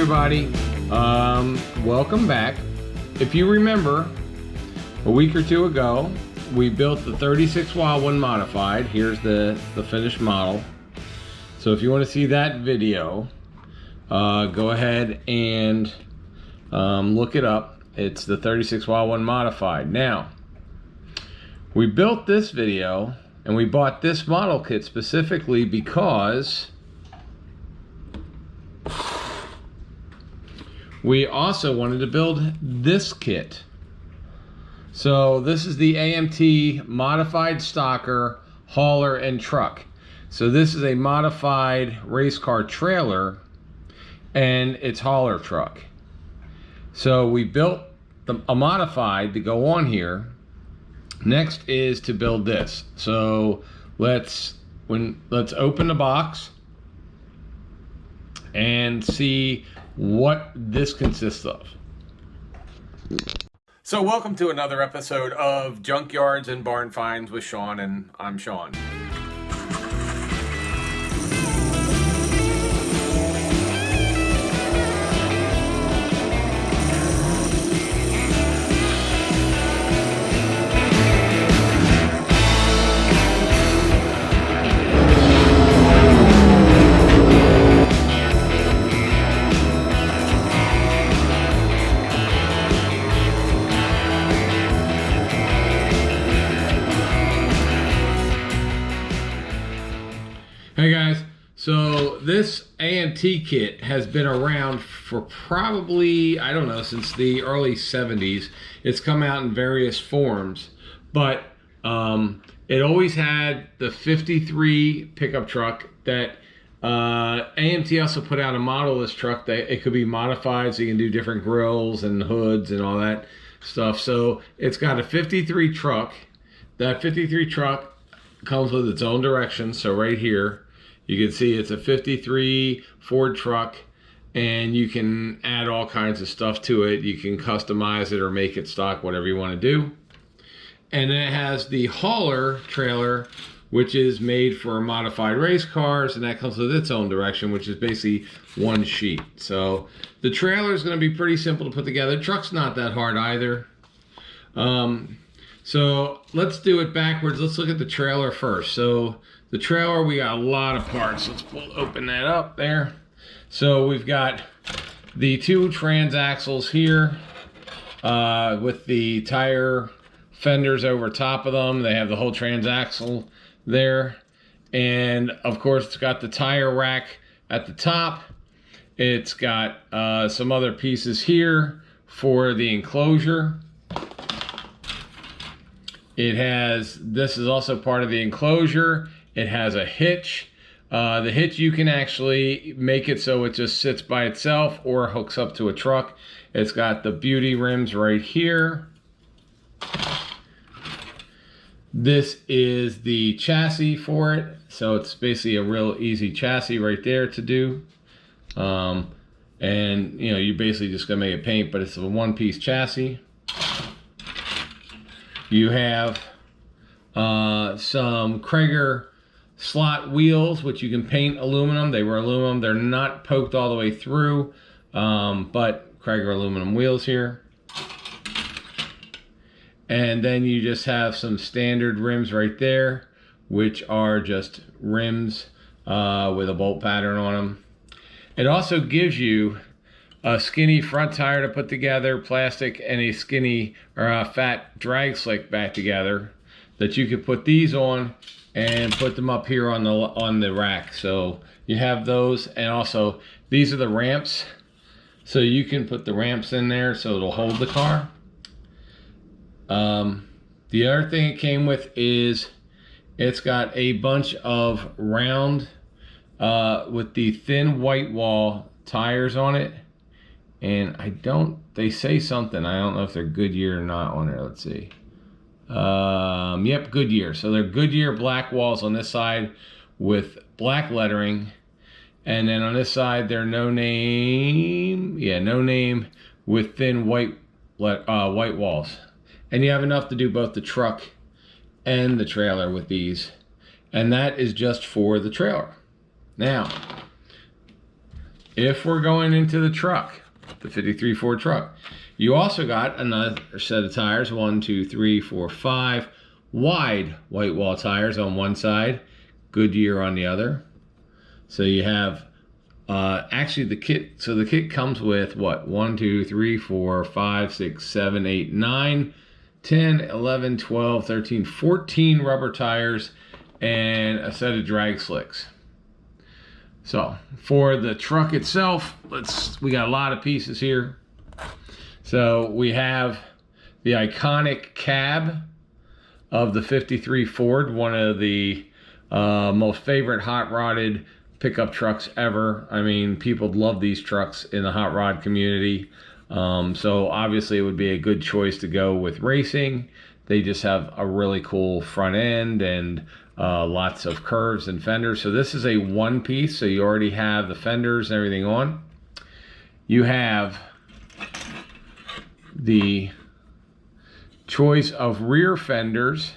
everybody, welcome back. If you remember, a week or two ago we built the 36 Wild One modified. Here's the finished model. So if you want to see that video, go ahead and look it up. It's the 36 Wild One modified. Now, we built this video and we bought this model kit specifically because we also wanted to build this kit. So this is the AMT modified stocker, hauler, and truck. So this is a modified race car trailer and its hauler truck. So we built a modified to go on here. Next is to build this. So let's open the box and see what this consists of. So welcome to another episode of Junkyards and Barn Finds with Sean, and I'm Sean. Hey guys, so this AMT kit has been around for probably, I don't know, since the early 70s. It's come out in various forms, but it always had the 53 pickup truck that AMT also put out a model of this truck that it could be modified so you can do different grills and hoods and all that stuff. So it's got a 53 truck. That 53 truck comes with its own direction. So right here, you can see it's a 53 Ford truck, and you can add all kinds of stuff to it. You can customize it or make it stock, whatever you want to do. And then it has the hauler trailer, which is made for modified race cars, and that comes with its own direction, which is basically one sheet. So the trailer is going to be pretty simple to put together. The truck's not that hard either. So let's do it backwards. Let's look at the trailer first. So the trailer, we got a lot of parts. Let's open that up there. So we've got the two transaxles here with the tire fenders over top of them. They have the whole transaxle there. And of course, it's got the tire rack at the top. It's got some other pieces here for the enclosure. It has, this is also part of the enclosure. It has a hitch. The hitch, you can actually make it so it just sits by itself or hooks up to a truck. It's got the beauty rims right here. This is the chassis for it. So it's basically a real easy chassis right there to do. And you know, you're basically just gonna make it paint, but it's a one-piece chassis. You have some Krager slot wheels, which you can paint aluminum. They were aluminum. They're not poked all the way through, but Krager aluminum wheels here. And then you just have some standard rims right there, which are just rims with a bolt pattern on them. It also gives you a skinny front tire to put together, plastic, and a skinny or a fat drag slick back together that you could put these on and put them up here on the rack. So you have those, and also these are the ramps. So you can put the ramps in there so it'll hold the car. The other thing it came with is it's got a bunch of round with the thin white wall tires on it. And they say something, I don't know if they're Goodyear or not on there. Let's see. Yep, Goodyear. So they're Goodyear black walls on this side with black lettering. And then on this side, they're no name. Yeah, no name with thin white walls. And you have enough to do both the truck and the trailer with these. And that is just for the trailer. Now, if we're going into the truck, the 53 Ford truck, you also got another set of tires, 1, 2, 3, 4, 5 wide white wall tires on one side, Goodyear on the other. So you have actually the kit, so the kit comes with what, 1, 2, 3, 4, 5, 6, 7, 8, 9, 10, 11, 12, 13, 14 rubber tires and a set of drag slicks. So for the truck itself, we got a lot of pieces here. So we have the iconic cab of the 53 Ford, one of the most favorite hot rodded pickup trucks ever. I mean, people love these trucks in the hot rod community. So obviously it would be a good choice to go with racing. They just have a really cool front end and lots of curves and fenders. So this is a one piece, so you already have the fenders and everything on. You have the choice of rear fenders.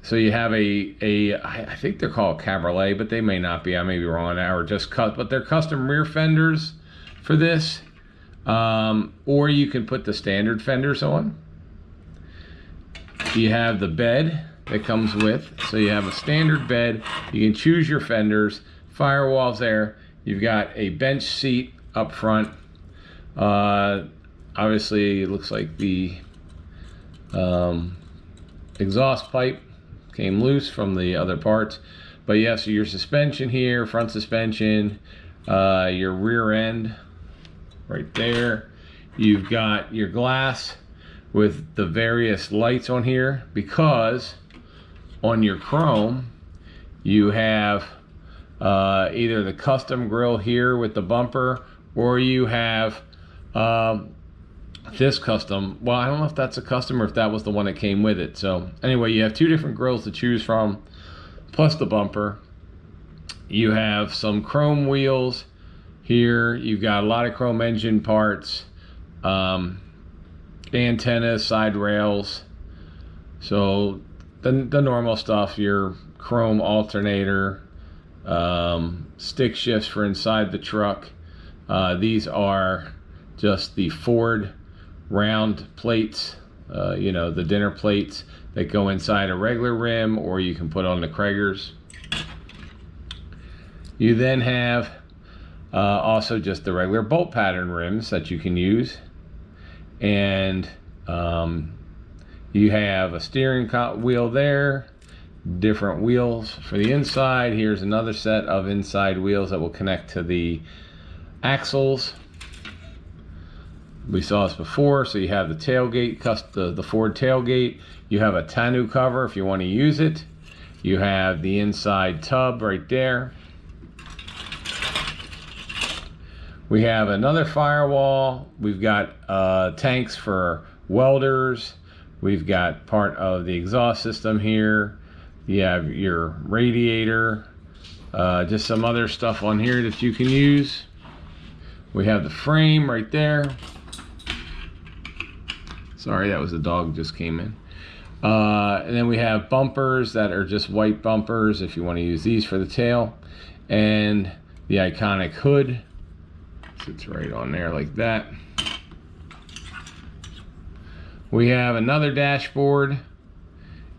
So you have I think they're called cabriolet, but they may not be. I may be wrong on that, or just cut, but they're custom rear fenders for this. Or you can put the standard fenders on. You have the bed that comes with, so you have a standard bed. You can choose your fenders, firewalls there. You've got a bench seat up front. Obviously, it looks like the exhaust pipe came loose from the other parts. But yeah, so your suspension here, front suspension, your rear end right there. You've got your glass with the various lights on here, because on your chrome you have either the custom grille here with the bumper, or you have this custom. Well, I don't know if that's a custom or if that was the one that came with it. So anyway, you have two different grills to choose from, plus the bumper. You have some chrome wheels here. You've got a lot of chrome engine parts, antennas, side rails. So the normal stuff, your chrome alternator, stick shifts for inside the truck. These are just the Ford round plates, you know, the dinner plates that go inside a regular rim, or you can put on the Kragers. You then have also just the regular bolt pattern rims that you can use, and you have a steering wheel there, different wheels for the inside. Here's another set of inside wheels that will connect to the axles. We saw this before. So you have the tailgate, the Ford tailgate. You have a tonneau cover if you want to use it. You have the inside tub right there. We have another firewall. We've got tanks for welders. We've got part of the exhaust system here. You have your radiator. Just some other stuff on here that you can use. We have the frame right there. Sorry, that was the dog just came in. And then we have bumpers that are just white bumpers if you want to use these for the tail. And the iconic hood sits right on there like that. We have another dashboard.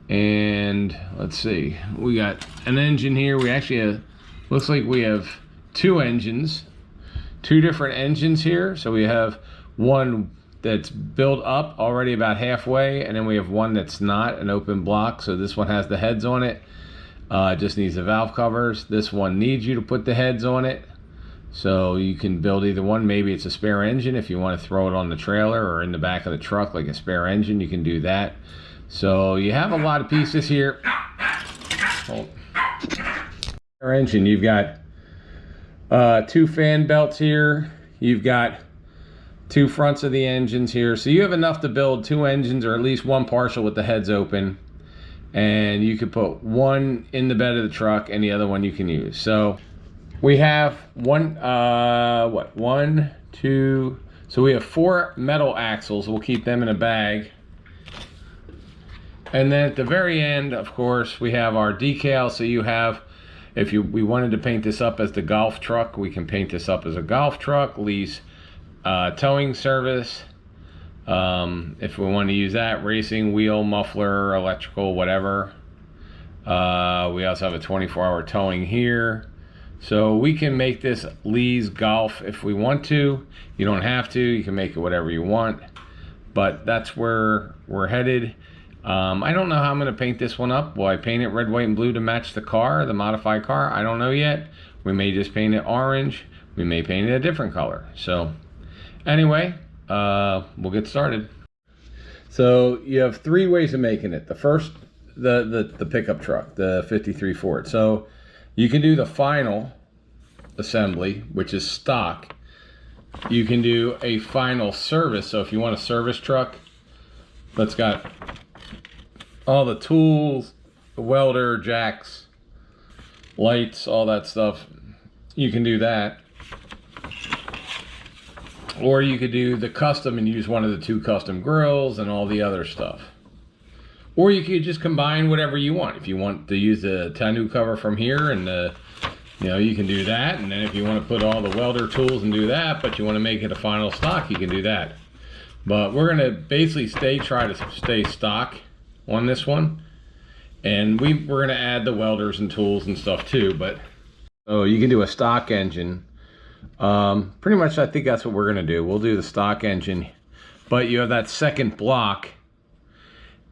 And let's see, we got an engine here. We actually have, looks like we have two engines, two different engines here. So we have one that's built up already about halfway, and then we have one that's not, an open block. So this one has the heads on it, just needs the valve covers. This one needs you to put the heads on it, so you can build either one. Maybe it's a spare engine if you want to throw it on the trailer or in the back of the truck like a spare engine, you can do that. So you have a lot of pieces here. Our engine, you've got two fan belts here. You've got two fronts of the engines here. So you have enough to build two engines, or at least one partial with the heads open. And you could put one in the bed of the truck and the other one you can use. So we have one, two. So we have 4 metal axles. We'll keep them in a bag. And then at the very end, of course, we have our decal. So you have If we wanted to paint this up as the golf truck, we can paint this up as a golf truck, lease, towing service. If we want to use that, racing, wheel, muffler, electrical, whatever. We also have a 24-hour towing here. So we can make this lease golf if we want to. You don't have to. You can make it whatever you want. But that's where we're headed. I don't know how I'm going to paint this one up. Will I paint it red, white, and blue to match the car, the modified car? I don't know yet. We may just paint it orange. We may paint it a different color. So anyway, we'll get started. So you have 3 ways of making it. The first, the pickup truck, the 53 Ford. So you can do the final assembly, which is stock. You can do a final service. So if you want a service truck that's got all the tools, the welder, jacks, lights, all that stuff, you can do that. Or you could do the custom and use one of the 2 custom grills and all the other stuff. Or you could just combine whatever you want. If you want to use the tonneau cover from here, and you can do that. And then if you want to put all the welder tools and do that, but you want to make it a final stock, you can do that. But we're going to basically try to stay stock on this one. And we're going to add the welders and tools and stuff too. But so you can do a stock engine. Pretty much I think that's what we're going to do. We'll do the stock engine. But you have that second block,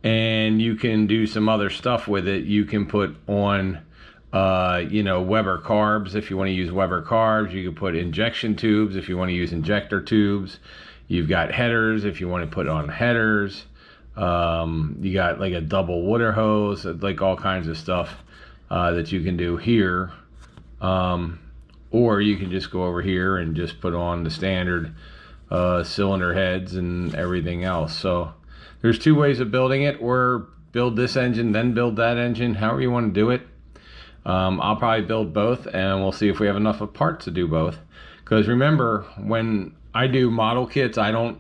and you can do some other stuff with it. You can put on Weber carbs if you want to use Weber carbs. You can put injection tubes if you want to use injector tubes. You've got headers if you want to put on headers. You got like a double water hose, like all kinds of stuff that you can do here. Or you can just go over here and just put on the standard cylinder heads and everything else. So there's 2 ways of building it, or build this engine, then build that engine, however you want to do it. I'll probably build both, and we'll see if we have enough of parts to do both. Because remember, when I do model kits, I don't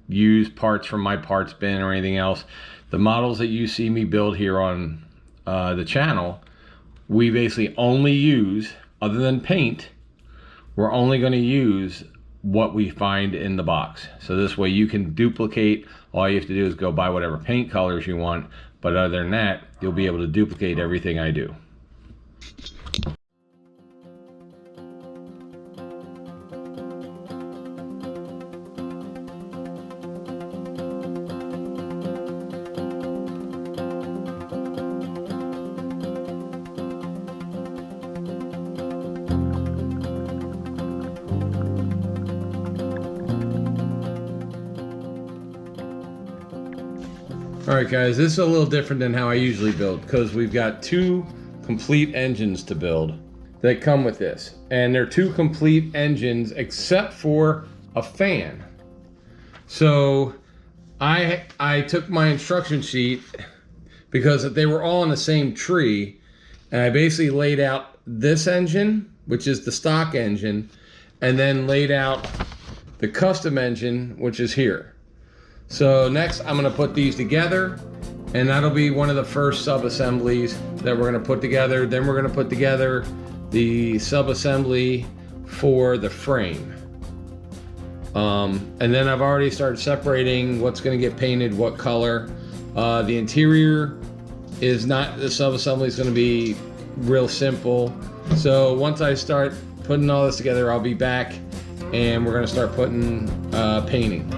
use parts from my parts bin or anything else. The models that you see me build here on the channel, we basically only use, other than paint, we're only going to use what we find in the box. So this way you can duplicate. All you have to do is go buy whatever paint colors you want, but other than that, you'll be able to duplicate everything I do. Alright guys, this is a little different than how I usually build, because we've got 2 complete engines to build that come with this. And they're 2 complete engines except for a fan. So I took my instruction sheet, because they were all in the same tree, and I basically laid out this engine, which is the stock engine, and then laid out the custom engine, which is here. So next I'm going to put these together, and that'll be one of the first sub-assemblies that we're going to put together. Then we're going to put together the sub-assembly for the frame. And then I've already started separating what's going to get painted, what color. The interior is not, the sub-assembly is going to be real simple. So once I start putting all this together, I'll be back, and we're going to start putting painting.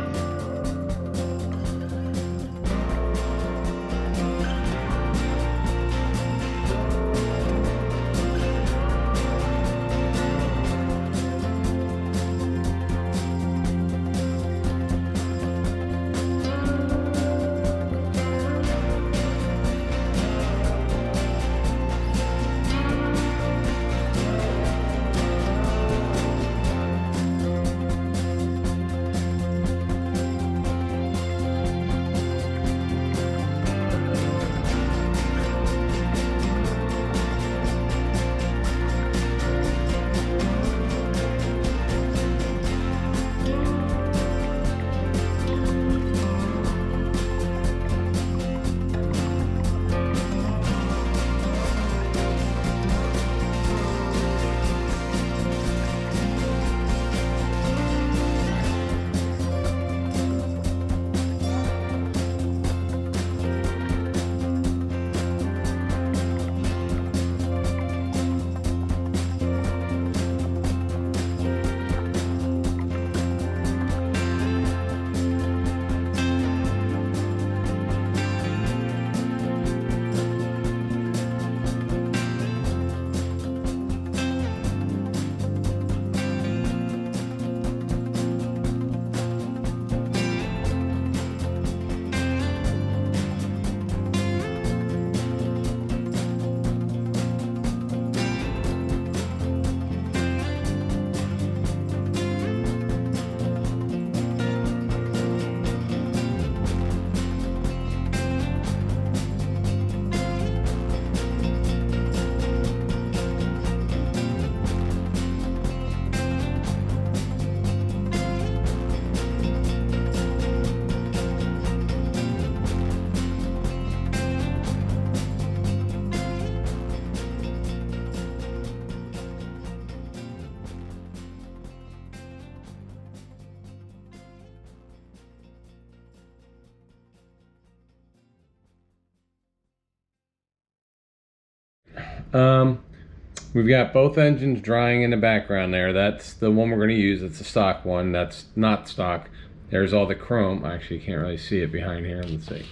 We've got both engines drying in the background there. That's the one we're going to use. It's a stock one. That's not stock. There's all the chrome. Actually, you can't really see it behind here. Let's see.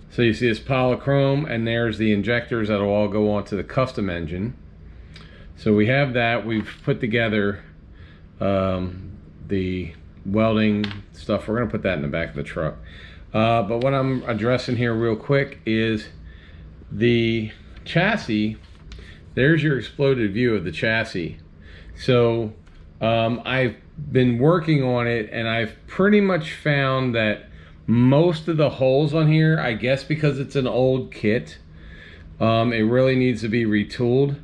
So you see this pile of chrome, and there's the injectors that'll all go onto the custom engine. So we have that. We've put together the welding stuff. We're going to put that in the back of the truck. But what I'm addressing here real quick is the chassis. There's your exploded view of the chassis. So I've been working on it, and I've pretty much found that most of the holes on here, I guess because it's an old kit, it really needs to be retooled.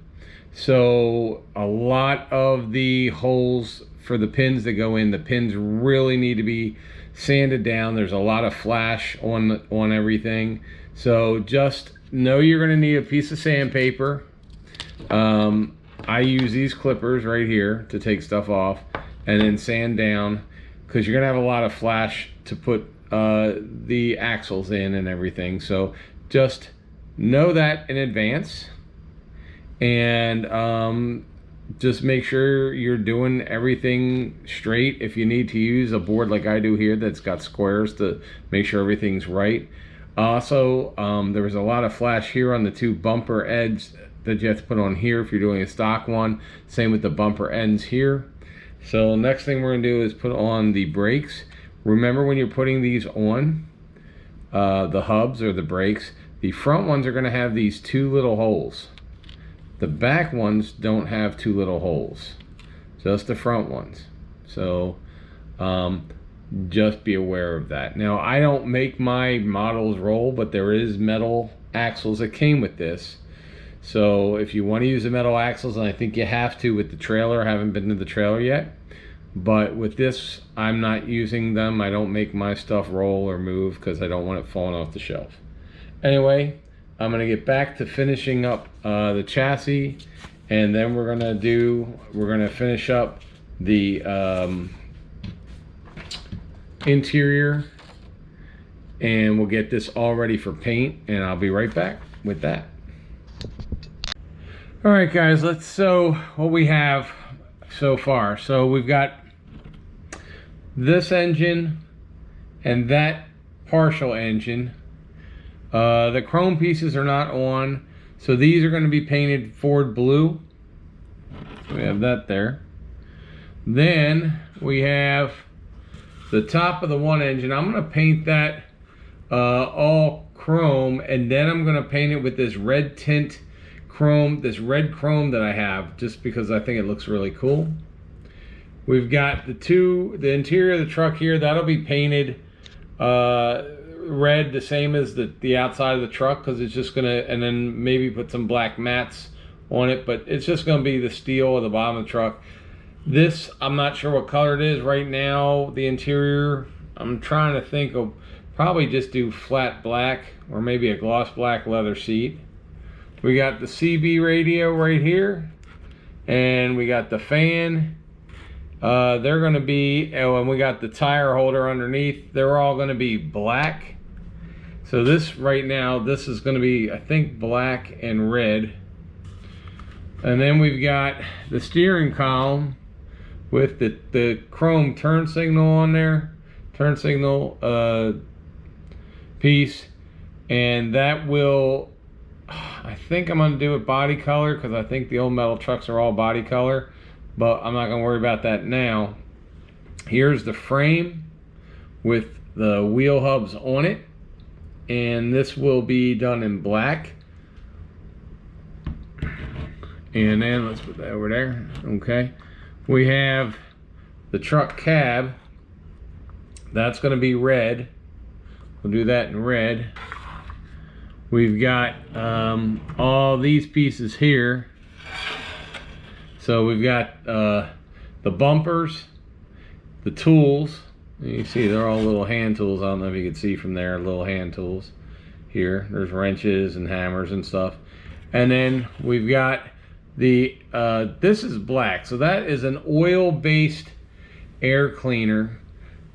So a lot of the holes for the pins that go in, the pins really need to be sanded down. There's a lot of flash on everything. So just know you're going to need a piece of sandpaper. I use these clippers right here to take stuff off and then sand down, because you're going to have a lot of flash to put the axles in and everything. So just know that in advance, and just make sure you're doing everything straight. If you need to use a board like I do here that's got squares to make sure everything's right. Also, there was a lot of flash here on the two bumper ends that you have to put on here if you're doing a stock one. Same with the bumper ends here. So next thing we're going to do is put on the brakes. Remember, when you're putting these on, the hubs or the brakes, the front ones are going to have these two little holes. The back ones don't have two little holes, just the front ones. So just be aware of that. Now, I don't make my models roll, but there is metal axles that came with this. So if you want to use the metal axles, and I think you have to with the trailer, I haven't been to the trailer yet, but with this, I'm not using them. I don't make my stuff roll or move because I don't want it falling off the shelf. Anyway, I'm going to get back to finishing up the chassis, and then we're going to finish up the interior, and we'll get this all ready for paint, and I'll be right back with that. All right, guys, let's show what we have so far. So we've got this engine and that partial engine. The chrome pieces are not on, so these are going to be painted Ford blue. So we have that there. Then we have the top of the one engine. I'm going to paint that all chrome, and then I'm going to paint it with this red tint chrome, this red chrome that I have, just because I think it looks really cool. We've got the interior of the truck here, that'll be painted red, the same as the outside of the truck, because it's just gonna, and then maybe put some black mats on it, but it's just gonna be the steel of the bottom of the truck. This, I'm not sure what color it is right now. The interior, I'm trying to think of, probably just do flat black or maybe a gloss black leather seat. We got the CB radio right here, and we got the fan. They're going to be, oh, and we got the tire holder underneath. They're all going to be black. So this right now, this is going to be, I think, black and red. And then we've got the steering column with the chrome turn signal on there, turn signal piece, and that will, I think I'm going to do it body color, because I think the old metal trucks are all body color, but I'm not going to worry about that now. Here's the frame with the wheel hubs on it, and this will be done in black. And then let's put that over there. Okay, we have the truck cab. That's going to be red. We'll do that in red. We've got all these pieces here. So we've got the bumpers, the tools. You see they're all little hand tools. I don't know if you can see from there, little hand tools here. There's wrenches and hammers and stuff. And then we've got the, this is black. So that is an oil-based air cleaner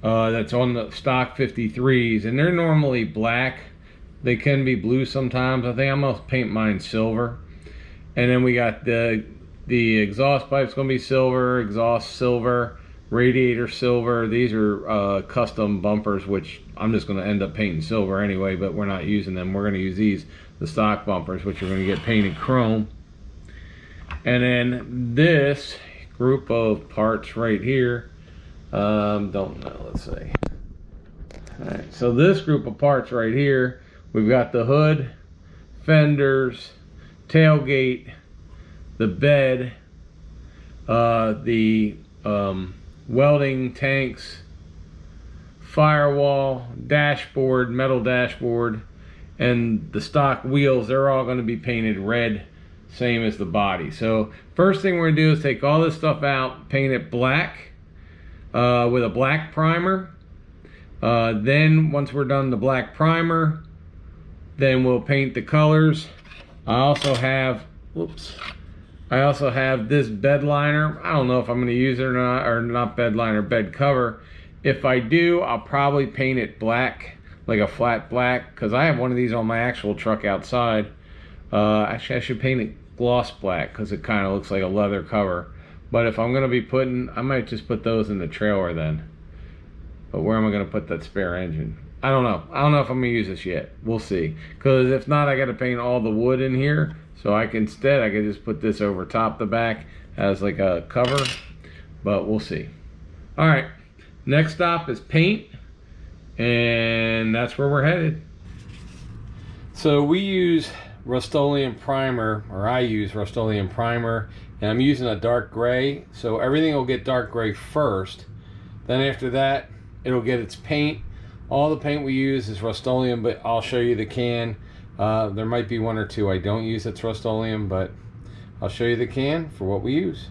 that's on the stock 53s. And they're normally black. They can be blue sometimes. I think I'm gonna paint mine silver. And then we got the exhaust pipe's gonna be silver, exhaust silver, radiator silver. These are custom bumpers, which I'm just gonna end up painting silver anyway, but we're not using them. We're gonna use these, the stock bumpers, which are gonna get painted chrome. And then this group of parts right here, don't know, let's see. All right, so this group of parts right here, we've got the hood, fenders, tailgate, the bed, the welding tanks, firewall, dashboard, metal dashboard, and the stock wheels. They're all going to be painted red, same as the body. So first thing we're going to do is take all this stuff out, paint it black with a black primer. Then once we're done the black primer, then we'll paint the colors. I also have this bed liner. I don't know if I'm going to use it or not bed liner, bed cover. If I do, I'll probably paint it black, like a flat black, because I have one of these on my actual truck outside. Actually, I should paint it gloss black because it kind of looks like a leather cover. But if I'm going to be putting, I might just put those in the trailer then. But where am I going to put that spare engine? I don't know. I don't know if I'm going to use this yet. We'll see. Because if not, I got to paint all the wood in here. So I can just put this over top the back as like a cover. But we'll see. All right. Next stop is paint. And that's where we're headed. So we use Rust-Oleum primer, or I use Rust-Oleum primer. And I'm using a dark gray. So everything will get dark gray first. Then after that, it'll get its paint. All the paint we use is Rust-Oleum, but I'll show you the can. There might be one or two I don't use that's Rust-Oleum, but I'll show you the can for what we use.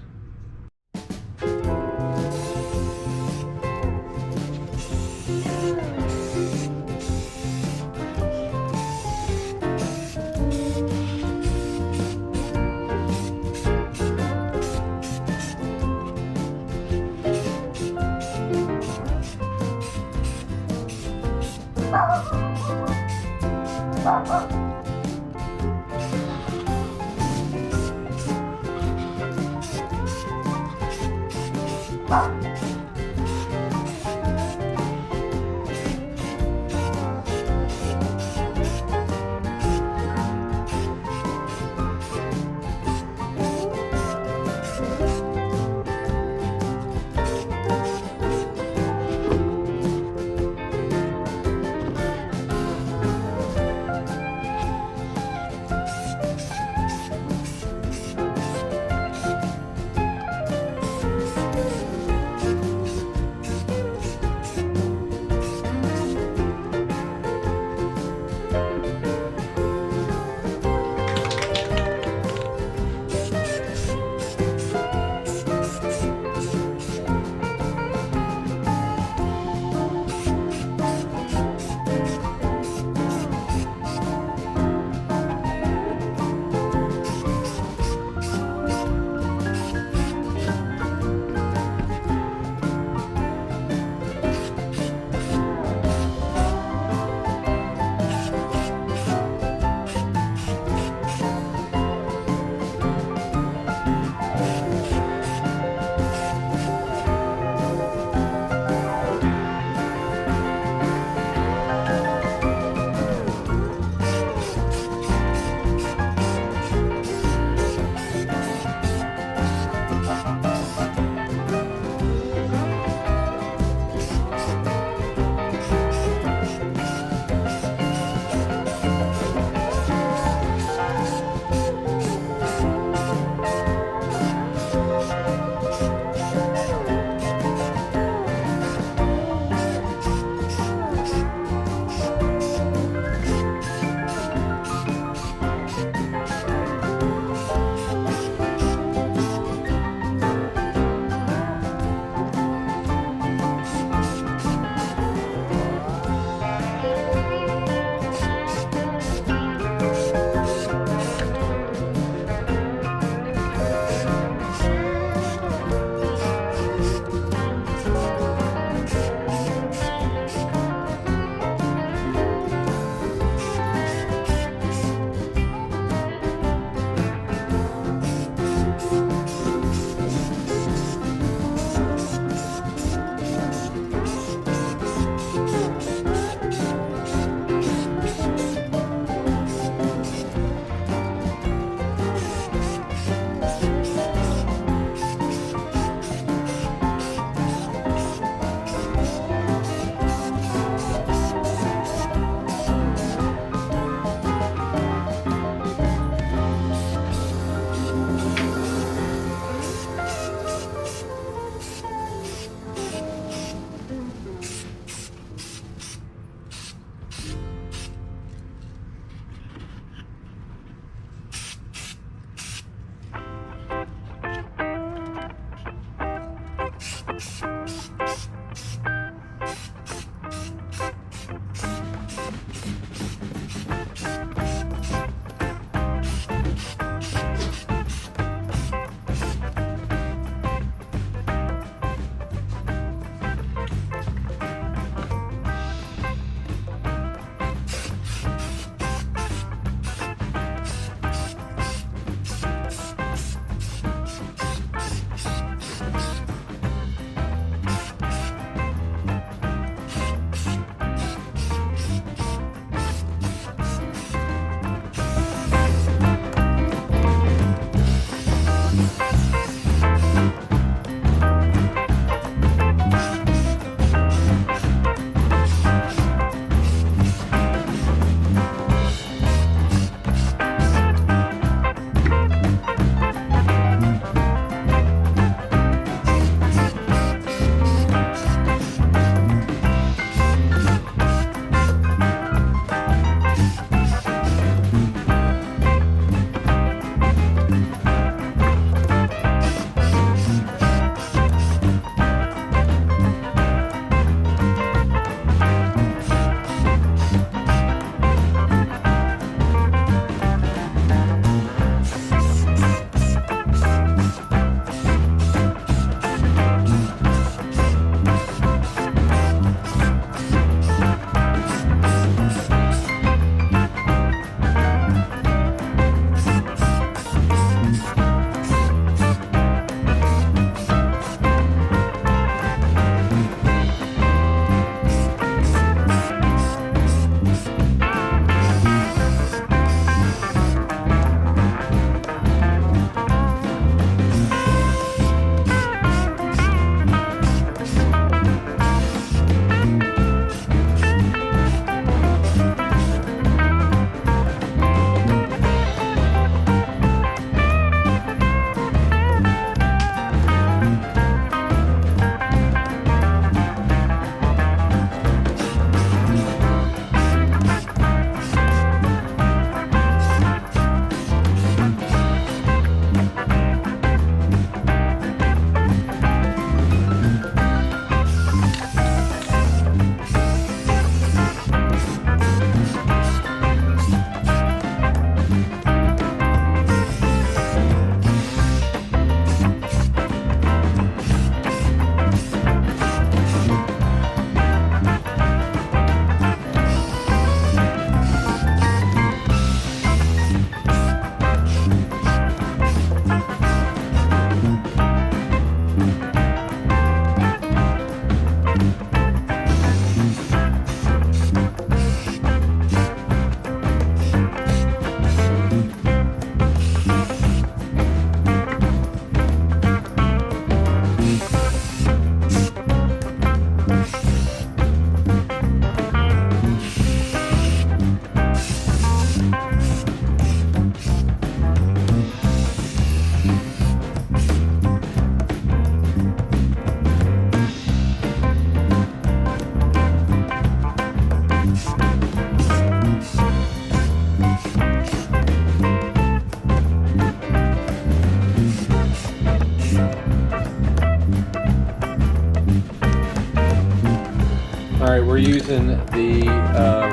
Alright, we're using the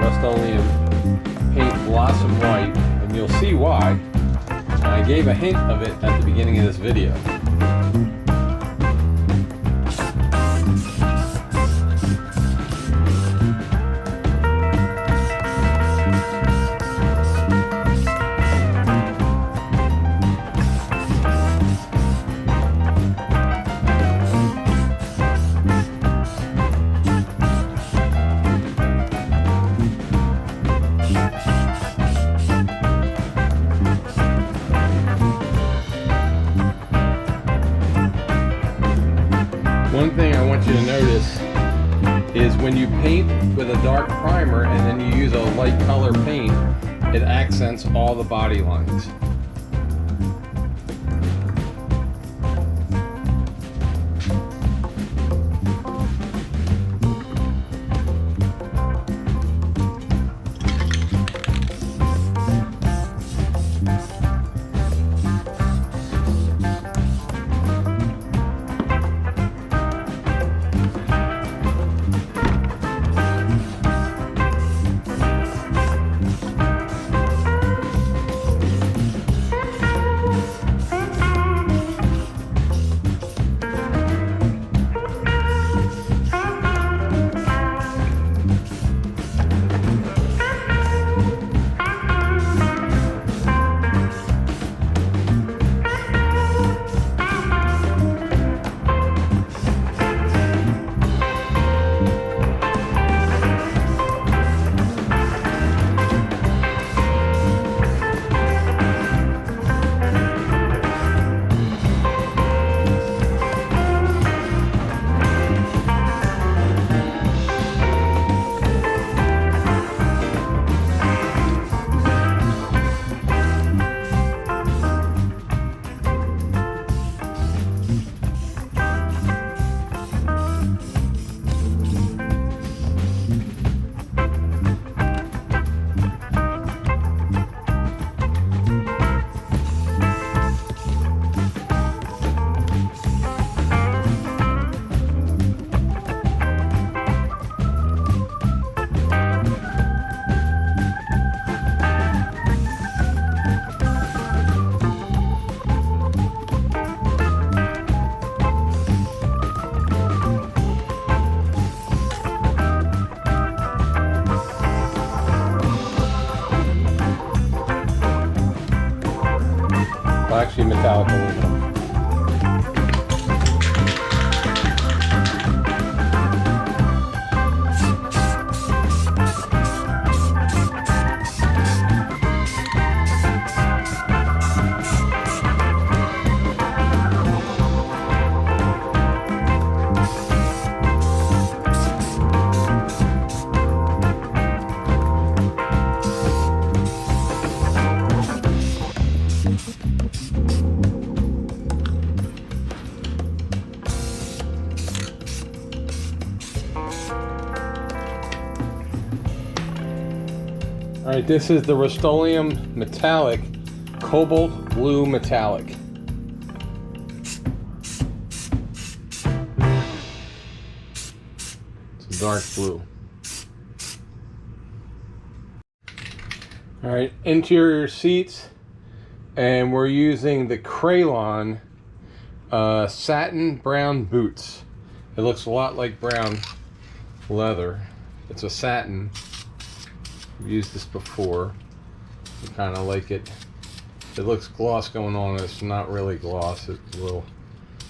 Rust-Oleum paint Blossom White, and you'll see why. I gave a hint of it at the beginning of this video. One thing I want you to notice is when you paint with a dark primer and then you use a light color paint, it accents all the body lines. Well, actually metallic aluminum. Alright, this is the Rust-Oleum Metallic Cobalt Blue Metallic. It's a dark blue. Alright, interior seats, and we're using the Crayon satin brown boots. It looks a lot like brown leather. It's a satin. I've used this before. I kind of like it. It looks gloss going on. It's not really gloss. It will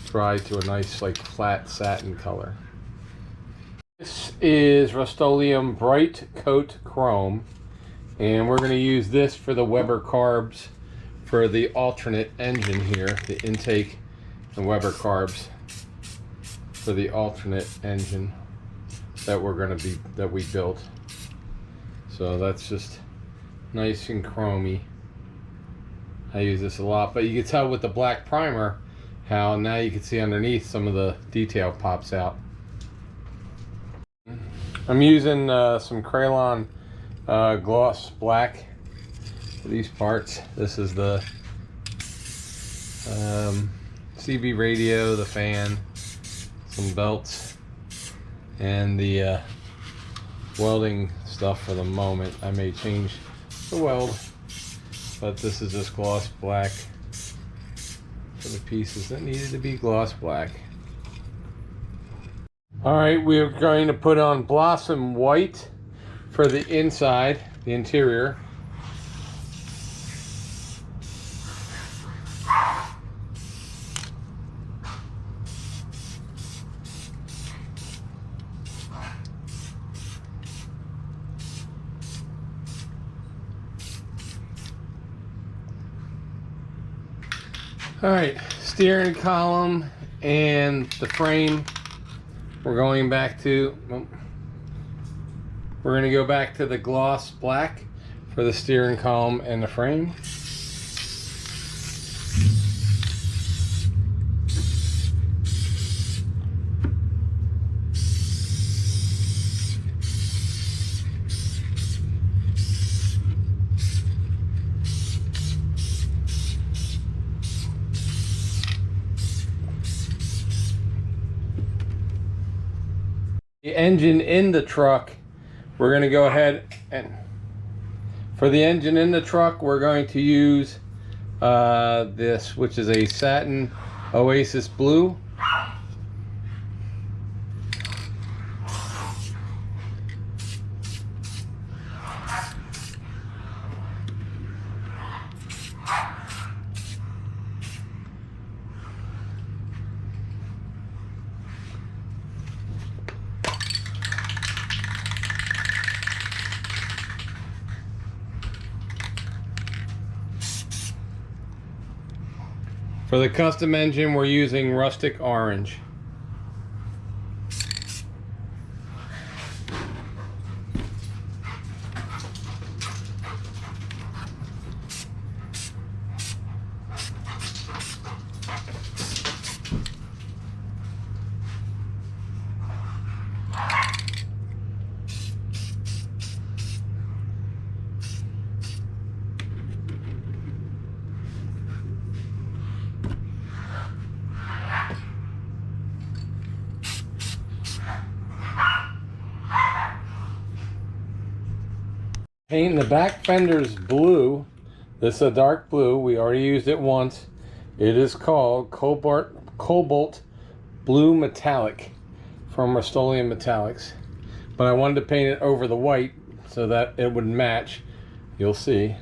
dry to a nice like flat satin color. This is Rust-Oleum Bright Coat Chrome, and we're going to use this for the Weber carbs for the alternate engine here, the intake and Weber carbs for the alternate engine that we built. So that's just nice and chromy. I use this a lot, but you can tell with the black primer how now you can see underneath some of the detail pops out. I'm using some Crayon gloss black for these parts. This is the CB radio, the fan, some belts, and the welding stuff for the moment. I may change the weld, but this is just gloss black for the pieces that needed to be gloss black. All right, we are going to put on Blossom White for the inside, the interior. All right, steering column and the frame. We're going back to, we're going to go back to the gloss black for the steering column and the frame. The engine in the truck, we're going to go ahead and for the engine in the truck we're going to use this, which is a satin Oasis blue. For the custom engine, we're using rustic orange. Painting the back fenders blue. This is a dark blue. We already used it once. It is called Cobalt Blue Metallic from Rust-Oleum Metallics. But I wanted to paint it over the white so that it would match. You'll see.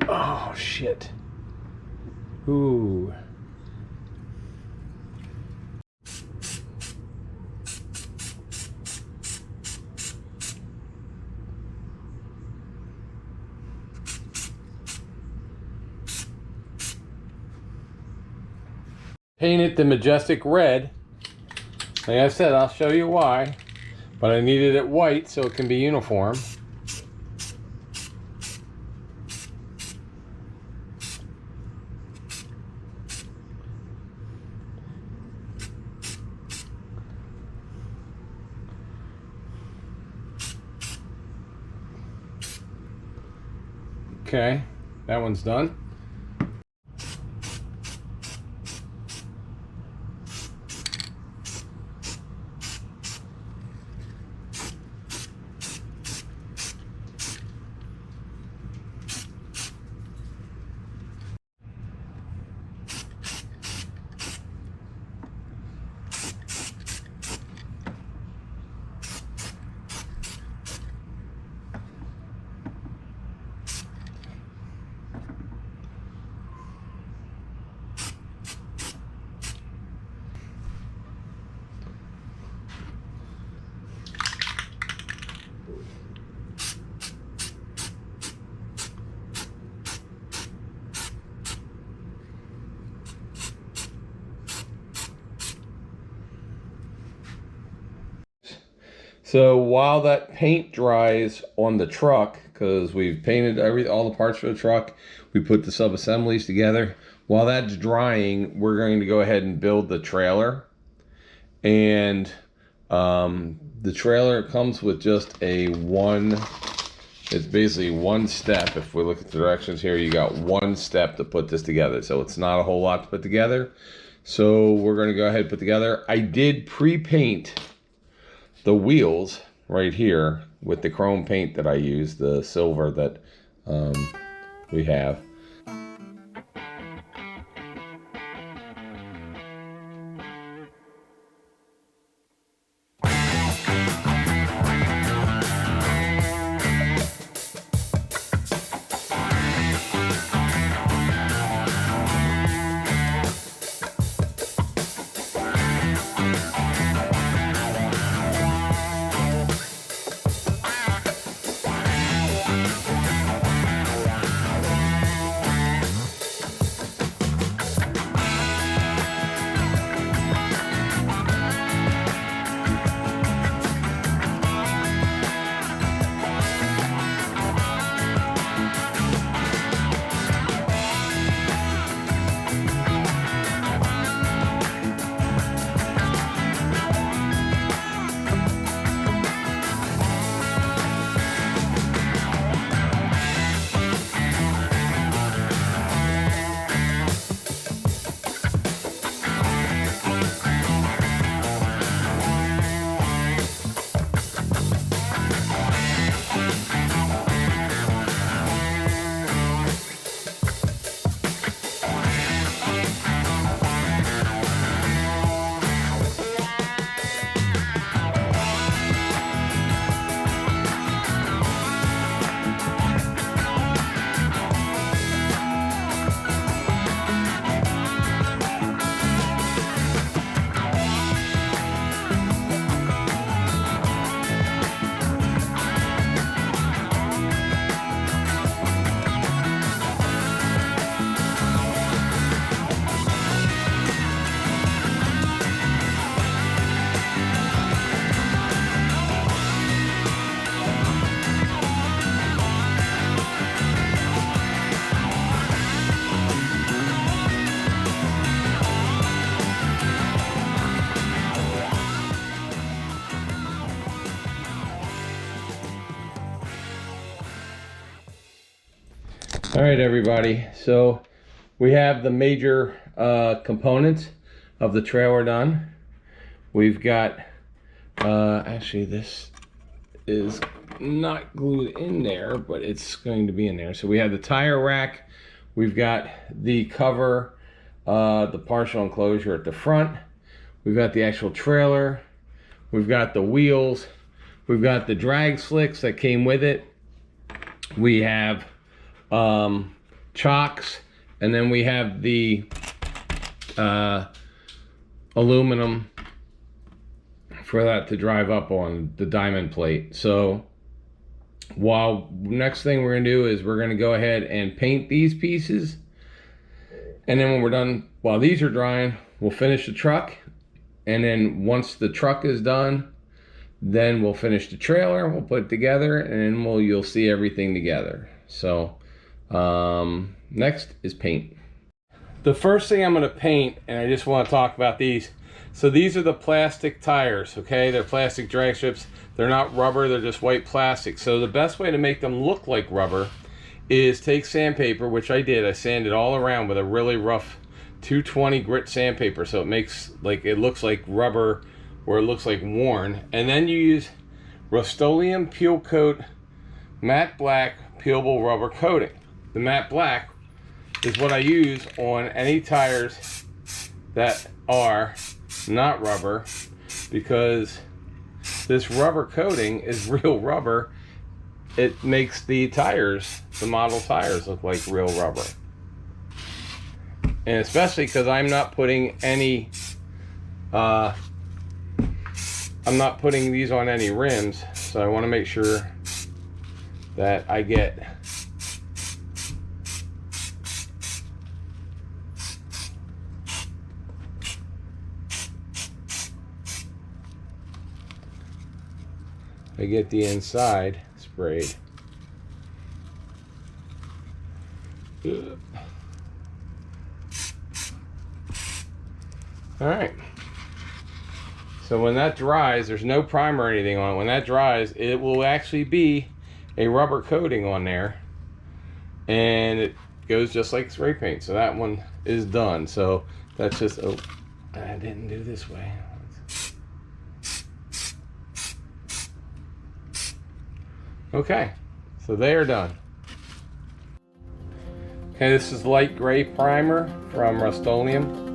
Oh, shit. Ooh. Paint it the majestic red. Like I said, I'll show you why, but I needed it white so it can be uniform. Okay, that one's done. So while that paint dries on the truck, because we've painted all the parts for the truck, we put the sub-assemblies together. While that's drying, we're going to go ahead and build the trailer. And the trailer comes with just a one It's basically one step. If we look at the directions here, you got one step to put this together. So it's not a whole lot to put together. So we're going to go ahead and put together. I did pre-paint the wheels right here with the chrome paint that I used, the silver that we have. All right, everybody. So we have the major components of the trailer done. We've got, actually this is not glued in there, but it's going to be in there. So we have the tire rack. We've got the cover, the partial enclosure at the front. We've got the actual trailer. We've got the wheels. We've got the drag slicks that came with it. We have chocks, and then we have the aluminum for that to drive up on, the diamond plate. So next thing we're gonna do is we're gonna go ahead and paint these pieces, and then when we're done, while these are drying, we'll finish the truck, and then once the truck is done, then we'll finish the trailer, we'll put it together, and then you'll see everything together. So next is paint. The first thing I'm going to paint, and I just want to talk about these. So these are the plastic tires, okay? They're plastic drag strips. They're not rubber, they're just white plastic. So the best way to make them look like rubber is take sandpaper, which I did. I sanded all around with a really rough 220 grit sandpaper, so it makes like, it looks like rubber, or it looks like worn. And then you use Rust-Oleum Peel Coat Matte Black Peelable Rubber Coating. The matte black is what I use on any tires that are not rubber, because this rubber coating is real rubber. It makes the tires, the model tires, look like real rubber. And especially because I'm not putting any, I'm not putting these on any rims, so I want to make sure that I get the inside sprayed. All right. So when that dries, there's no primer or anything on it. When that dries, it will actually be a rubber coating on there, and it goes just like spray paint. So that one is done. So that's just, oh, I didn't do this way. Okay, so they are done. Okay, this is light gray primer from Rust-Oleum.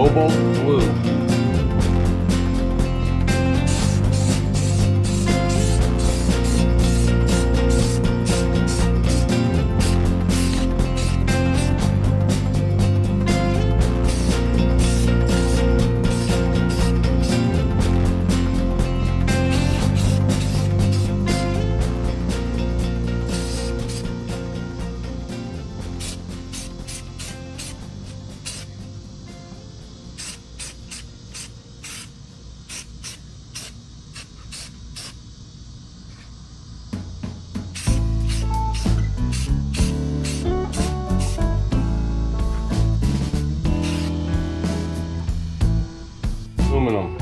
Cobalt blue. Aluminum.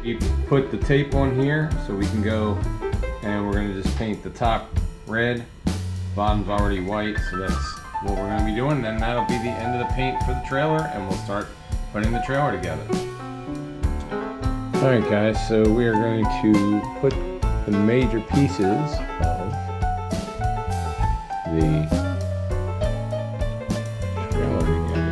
We put the tape on here so we can go, and we're gonna just paint the top red, bottom's already white, so that's what we're gonna be doing. Then that'll be the end of the paint for the trailer, and we'll start putting the trailer together. All right guys, so we are going to put the major pieces of the trailer together here.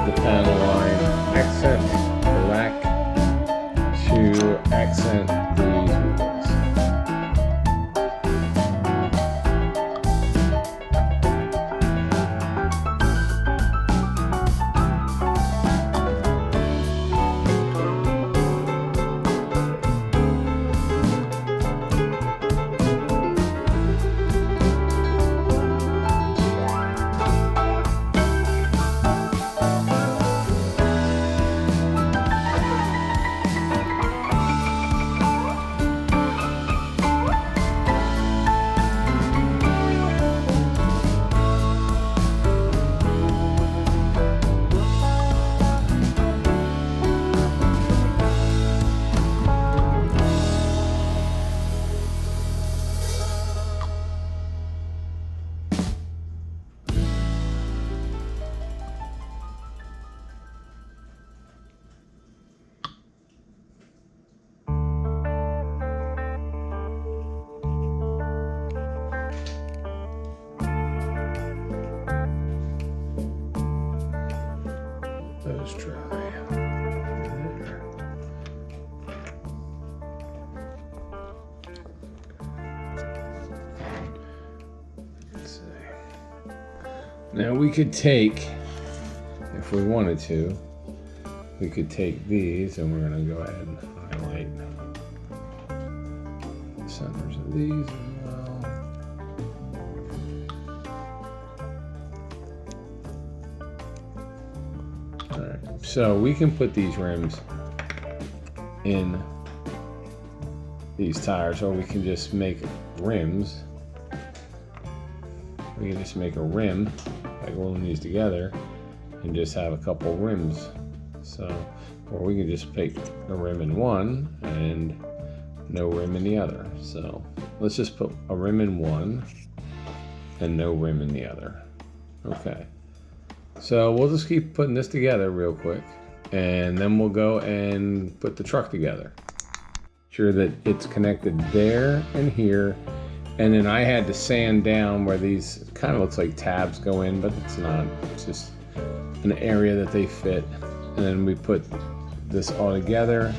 The panel line accent black to accent these wheels. Those dry. Let's see. Now we could take, if we wanted to, we could take these and we're going to go ahead and highlight the centers of these as well. Alright, so we can put these rims in these tires, or we can just make rims. We can just make a rim by gluing these together and just have a couple rims. So, or we can just pick a rim in one and no rim in the other. So let's just put a rim in one and no rim in the other. Okay. So we'll just keep putting this together real quick, and then we'll go and put the truck together. Sure that it's connected there and here, and then I had to sand down where these kind of looks like tabs go in, but it's not. It's just an area that they fit, and then we put this all together.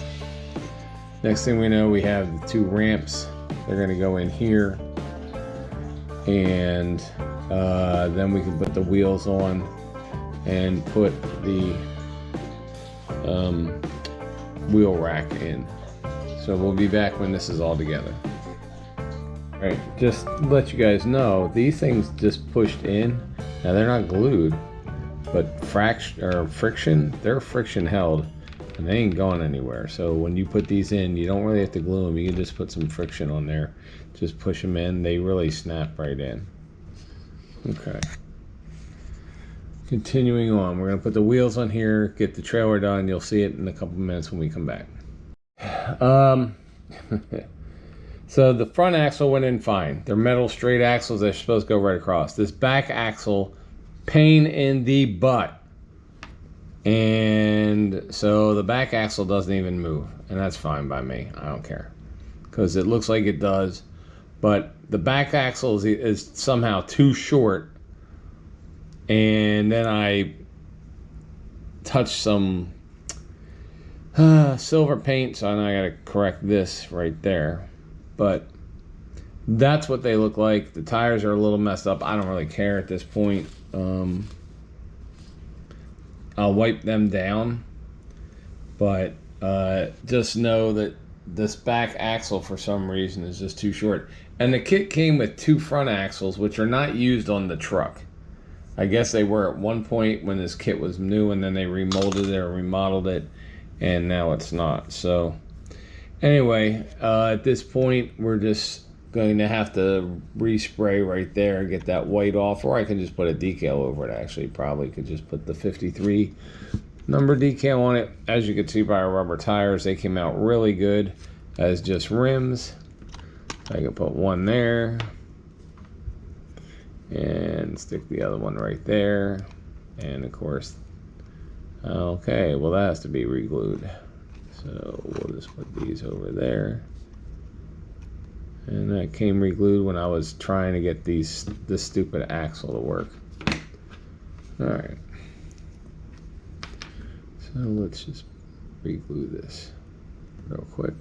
Next thing we know, we have the two ramps. They're going to go in here, and then we can put the wheels on and put the wheel rack in. So we'll be back when this is all together. All right, just to let you guys know, these things just pushed in. Now they're not glued, but friction, they're friction held, and they ain't going anywhere. So when you put these in, you don't really have to glue them. You can just put some friction on there, just push them in. They really snap right in. Okay. Continuing on, we're going to put the wheels on here, get the trailer done. You'll see it in a couple minutes when we come back. So the front axle went in fine. They're metal straight axles. They're supposed to go right across. This back axle, pain in the butt. And so the back axle doesn't even move. And that's fine by me. I don't care. Because it looks like it does. but the back axle is somehow too short. And then I touched some silver paint, so I gotta correct this right there. But that's what they look like. The tires are a little messed up. I don't really care at this point. I'll wipe them down, but just know that this back axle for some reason is just too short. And the kit came with 2 front axles, which are not used on the truck. I guess they were at one point when this kit was new, and then they remolded it or remodeled it, and now it's not. So anyway, at this point, we're just going to have to respray right there, get that white off, or I can just put a decal over it. Actually, probably could just put the 53 number decal on it. As you can see by our rubber tires, they came out really good as just rims. I can put one there and stick the other one right there, and of course, okay, well that has to be re-glued, so we'll just put these over there. And that came re-glued when I was trying to get this stupid axle to work. Alright, so let's just re-glue this real quick.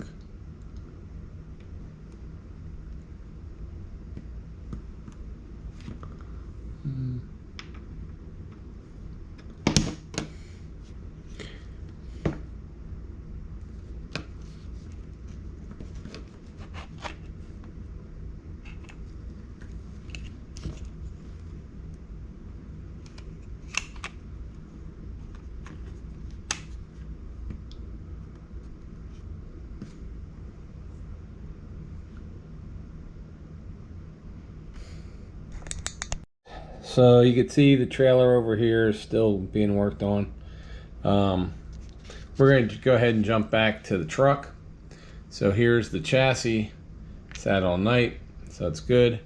So you can see the trailer over here is still being worked on. We're going to go ahead and jump back to the truck. So here's the chassis. Sat all night, so that's good.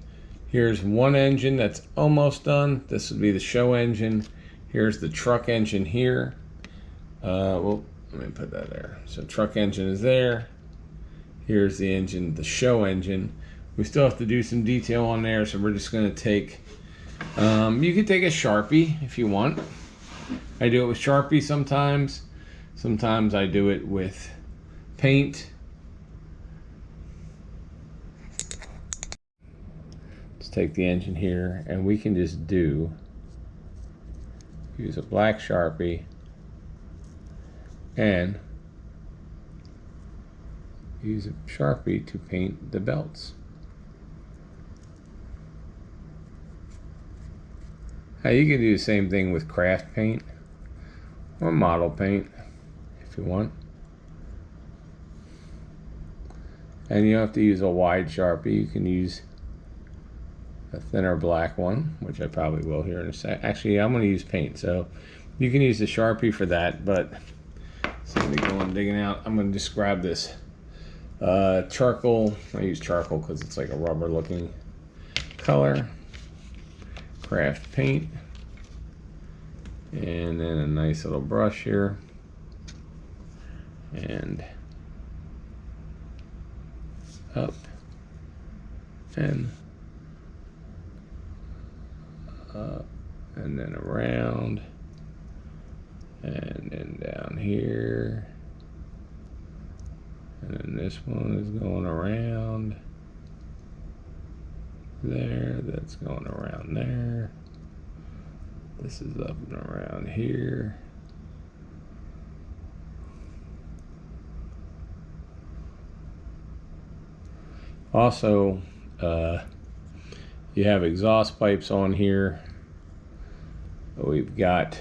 Here's one engine that's almost done. This would be the show engine. Here's the truck engine here. Well, let me put that there. So truck engine is there. Here's the engine, the show engine. We still have to do some detail on there, so we're just going to take, you can take a Sharpie if you want. I do it with Sharpie sometimes. Sometimes I do it with paint. Let's take the engine here, and we can just use a black Sharpie and use a Sharpie to paint the belts. Now you can do the same thing with craft paint or model paint if you want. And you don't have to use a wide Sharpie. You can use a thinner black one, which I probably will here in a sec. Actually, I'm going to use paint, so you can use the Sharpie for that. But so let me go on digging out. I'm going to just grab this charcoal. I use charcoal because it's like a rubber looking color. Craft paint, and then a nice little brush here, and up and up, and then around, and then down here, and then this one is going around there, that's going around there, this is up and around here, also you have exhaust pipes on here. We've got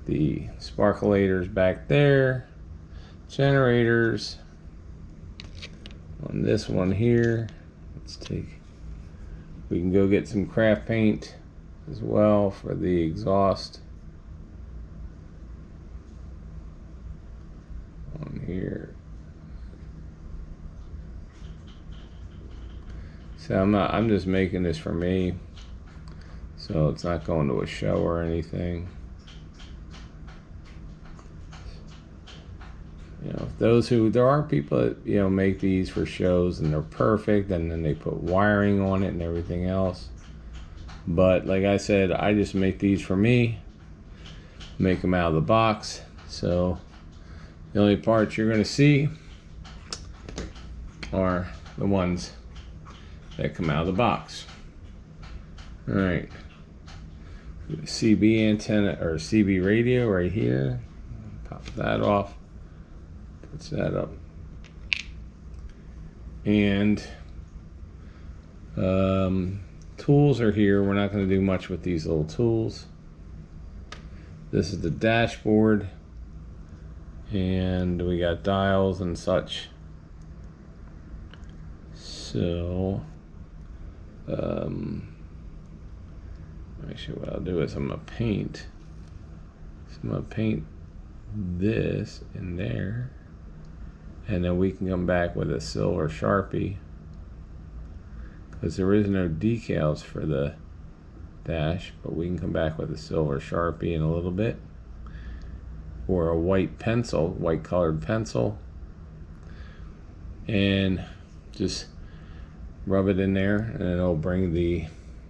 the sparkulators back there, generators on this one here. We can go get some craft paint as well for the exhaust on here. So I'm just making this for me, so it's not going to a show or anything. know, there are people that, you know, make these for shows and they're perfect, and then they put wiring on it and everything else. But like I said, I just make these for me, make them out of the box. So the only parts you're going to see are the ones that come out of the box. All right, CB antenna or CB radio right here. Pop that off. Puts that up. And tools are here. We're not going to do much with these little tools. This is the dashboard, and we got dials and such. So actually what I'll do is I'm gonna paint this in there, and then we can come back with a silver Sharpie, because there is no decals for the dash, but we can come back with a silver Sharpie in a little bit, or a white pencil, white colored pencil, and just rub it in there, and it'll bring the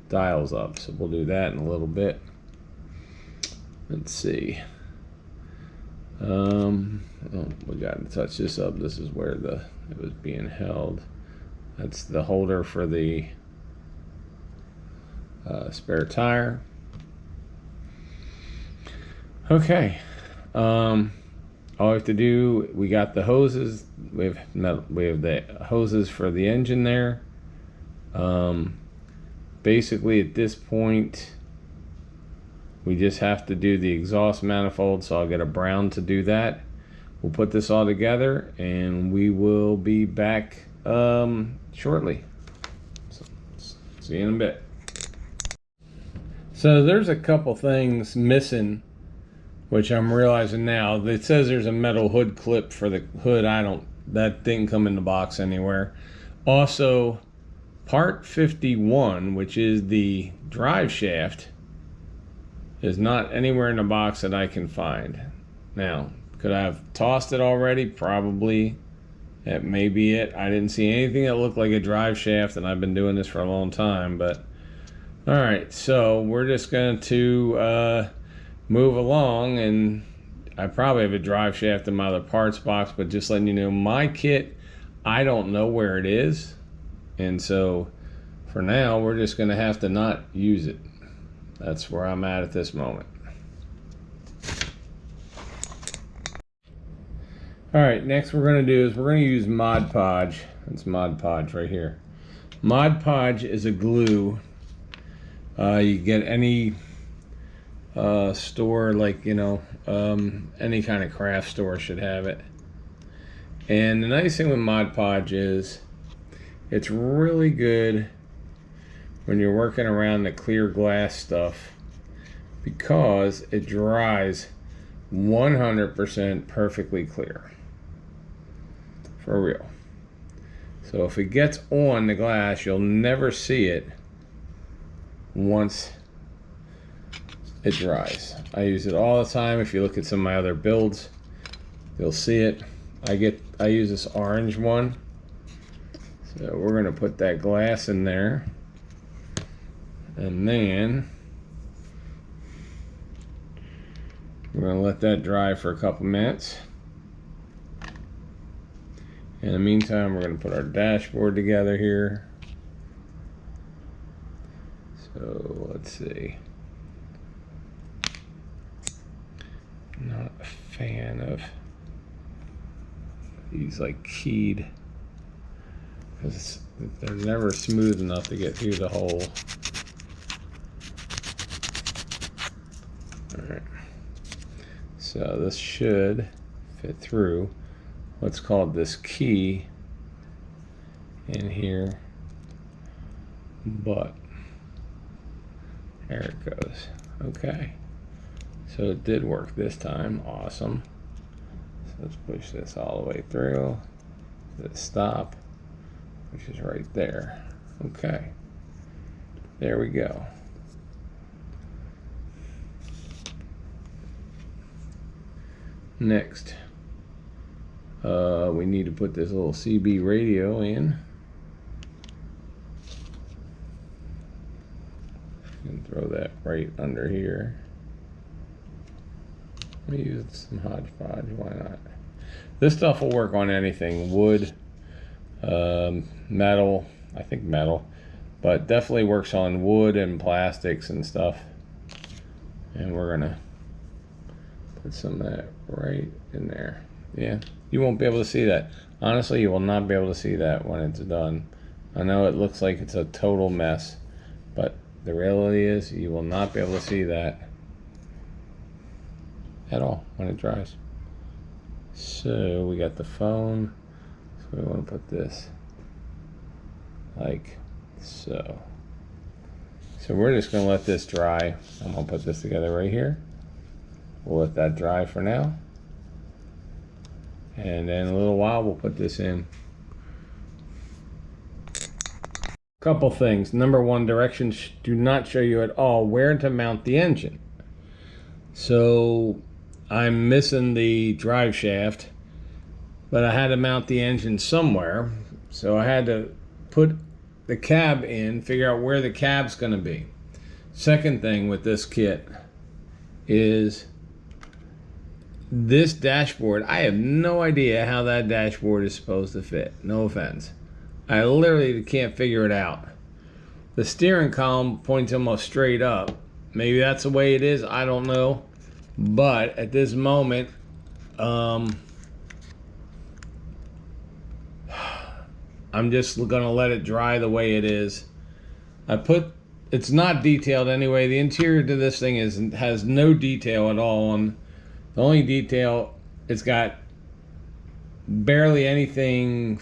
dials up. So we'll do that in a little bit. Let's see. Oh, we got to touch this up. This is where it was being held. That's the holder for the spare tire. Okay. All we have to do, we got the hoses. We have the hoses for the engine there. Basically at this point we just have to do the exhaust manifold, so I'll get a brown to do that. We'll put this all together and we will be back shortly. So, see you in a bit. So there's a couple things missing, which I'm realizing now. It says there's a metal hood clip for the hood. That didn't come in the box anywhere. Also, part 51, which is the drive shaft, is not anywhere in the box that I can find. Now, could I have tossed it already? Probably. That may be it. I didn't see anything that looked like a drive shaft, and I've been doing this for a long time. But all right, so we're just going to move along, and I probably have a drive shaft in my other parts box, but just letting you know, my kit, I don't know where it is, and so for now we're just going to have to not use it. That's where I'm at this moment. All right, next we're going to do is we're going to use Mod Podge. It's Mod Podge right here. Mod Podge is a glue. You get any store, like, you know, any kind of craft store should have it. And the nice thing with Mod Podge is it's really good when you're working around the clear glass stuff, because it dries 100% perfectly clear, for real. So if it gets on the glass, you'll never see it once it dries. I use it all the time. If you look at some of my other builds, you'll see it. I use this orange one. So we're going to put that glass in there, and then we're going to let that dry for a couple minutes. In the meantime, we're going to put our dashboard together here. So let's see. Not a fan of these like keyed, because they're never smooth enough to get through the hole. Alright, so this should fit through. Let's call this key in here, but there it goes. Okay, so it did work this time. Awesome. So let's push this all the way through to the stop, which is right there. Okay, there we go. Next, We need to put this little CB radio in. And throw that right under here. Let me use some hodgepodge, why not? This stuff will work on anything, wood, metal, I think metal, but definitely works on wood and plastics and stuff. And we're gonna put some of that right in there. Yeah, you won't be able to see that. Honestly, you will not be able to see that when it's done. I know it looks like it's a total mess, but the reality is you will not be able to see that at all when it dries. So we got the phone, so we want to put this like so. So we're just going to let this dry. I'm going to put this together right here. We'll let that dry for now. And then in a little while we'll put this in. Couple things. Number one, directions do not show you at all where to mount the engine. So I'm missing the drive shaft, but I had to mount the engine somewhere. So I had to put the cab in, figure out where the cab's going to be. Second thing with this kit is this dashboard. I have no idea how that dashboard is supposed to fit. No offense. I literally can't figure it out. The steering column points almost straight up. Maybe that's the way it is. I don't know. But at this moment, I'm just gonna let it dry the way it is. It's not detailed anyway. The interior to this thing has no detail at all. On the only detail, it's got barely anything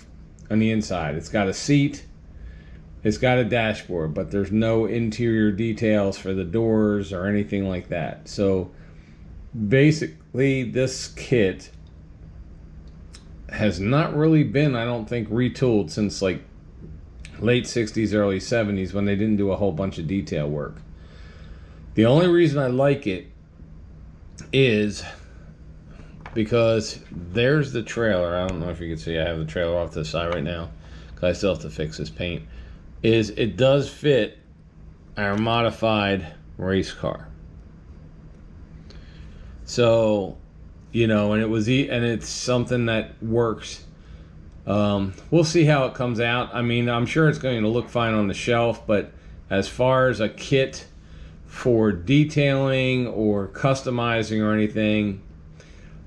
on the inside. It's got a seat, it's got a dashboard, but there's no interior details for the doors or anything like that. So basically this kit has not really been, I don't think, retooled since like late 60s, early 70s, when they didn't do a whole bunch of detail work. The only reason I like it is because there's the trailer. I don't know if you can see, I have the trailer off to the side right now because I still have to fix this paint. It does fit our modified race car. So, you know, and it's something that works. We'll see how it comes out. I mean, I'm sure it's going to look fine on the shelf, but as far as a kit for detailing or customizing or anything,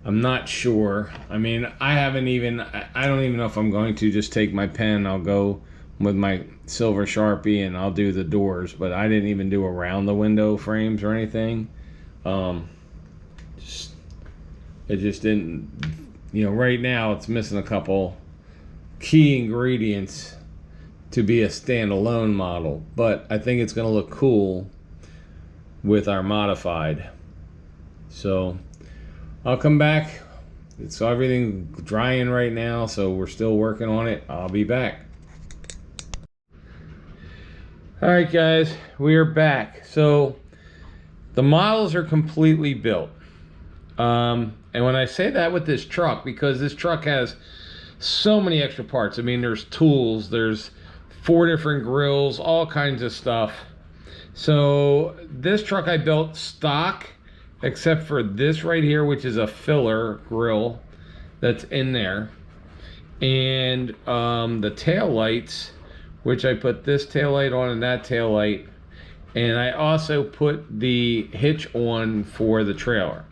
I'm not sure. I mean, I don't even know if I'm going to just take my pen. I'll go with my silver Sharpie and I'll do the doors, but I didn't even do around the window frames or anything. It just didn't, you know, right now it's missing a couple key ingredients to be a standalone model, but I think it's going to look cool with our modified. So I'll come back. So everything drying right now, so we're still working on it. I'll be back. All right, guys, we are back. So the models are completely built. And when I say that with this truck, because this truck has so many extra parts. I mean, there's tools, there's 4 different grills, all kinds of stuff. So this truck I built stock, except for this right here, which is a filler grill that's in there. And the tail lights, which I put this tail light on and that tail light. And I also put the hitch on for the trailer.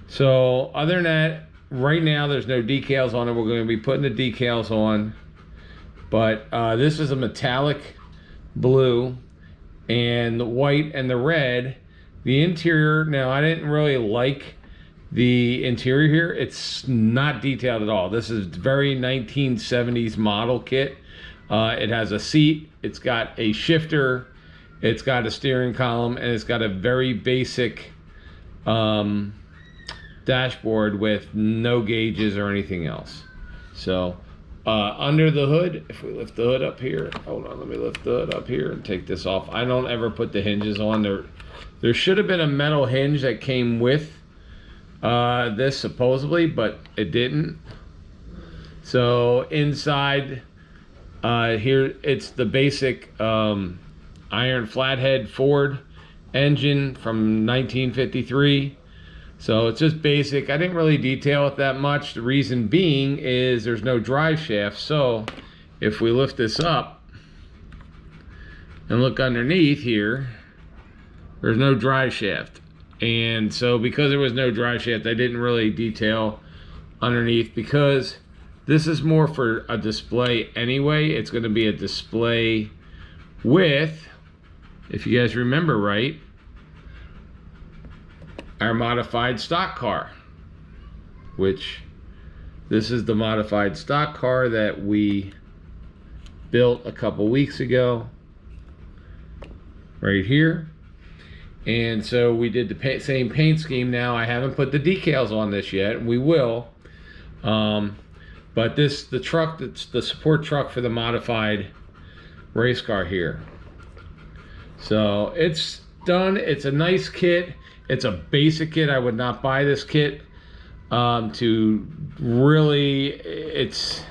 So other than that, right now there's no decals on it. We're going to be putting the decals on. But this is a metallic blue, and the white and the red. The interior, now I didn't really like the interior here. It's not detailed at all. This is very 1970s model kit. It has a seat, it's got a shifter, it's got a steering column, and it's got a very basic dashboard with no gauges or anything else. So under the hood, if we lift the hood up here, hold on, let me lift the hood up here and take this off. I don't ever put the hinges on there. There should have been a metal hinge that came with this supposedly, but it didn't. So inside here, it's the basic iron flathead Ford engine from 1953. So it's just basic. I didn't really detail it that much. The reason being is there's no drive shaft. So if we lift this up and look underneath here, there's no drive shaft. And so because there was no drive shaft, I didn't really detail underneath, because this is more for a display anyway. It's going to be a display with, if you guys remember right, our modified stock car, which this is the modified stock car that we built a couple weeks ago right here. And so we did the same paint scheme. Now I haven't put the decals on this yet. We will, but this, the truck, that's the support truck for the modified race car here. So it's done. It's a nice kit. It's a basic kit. I would not buy this kit. To really, it's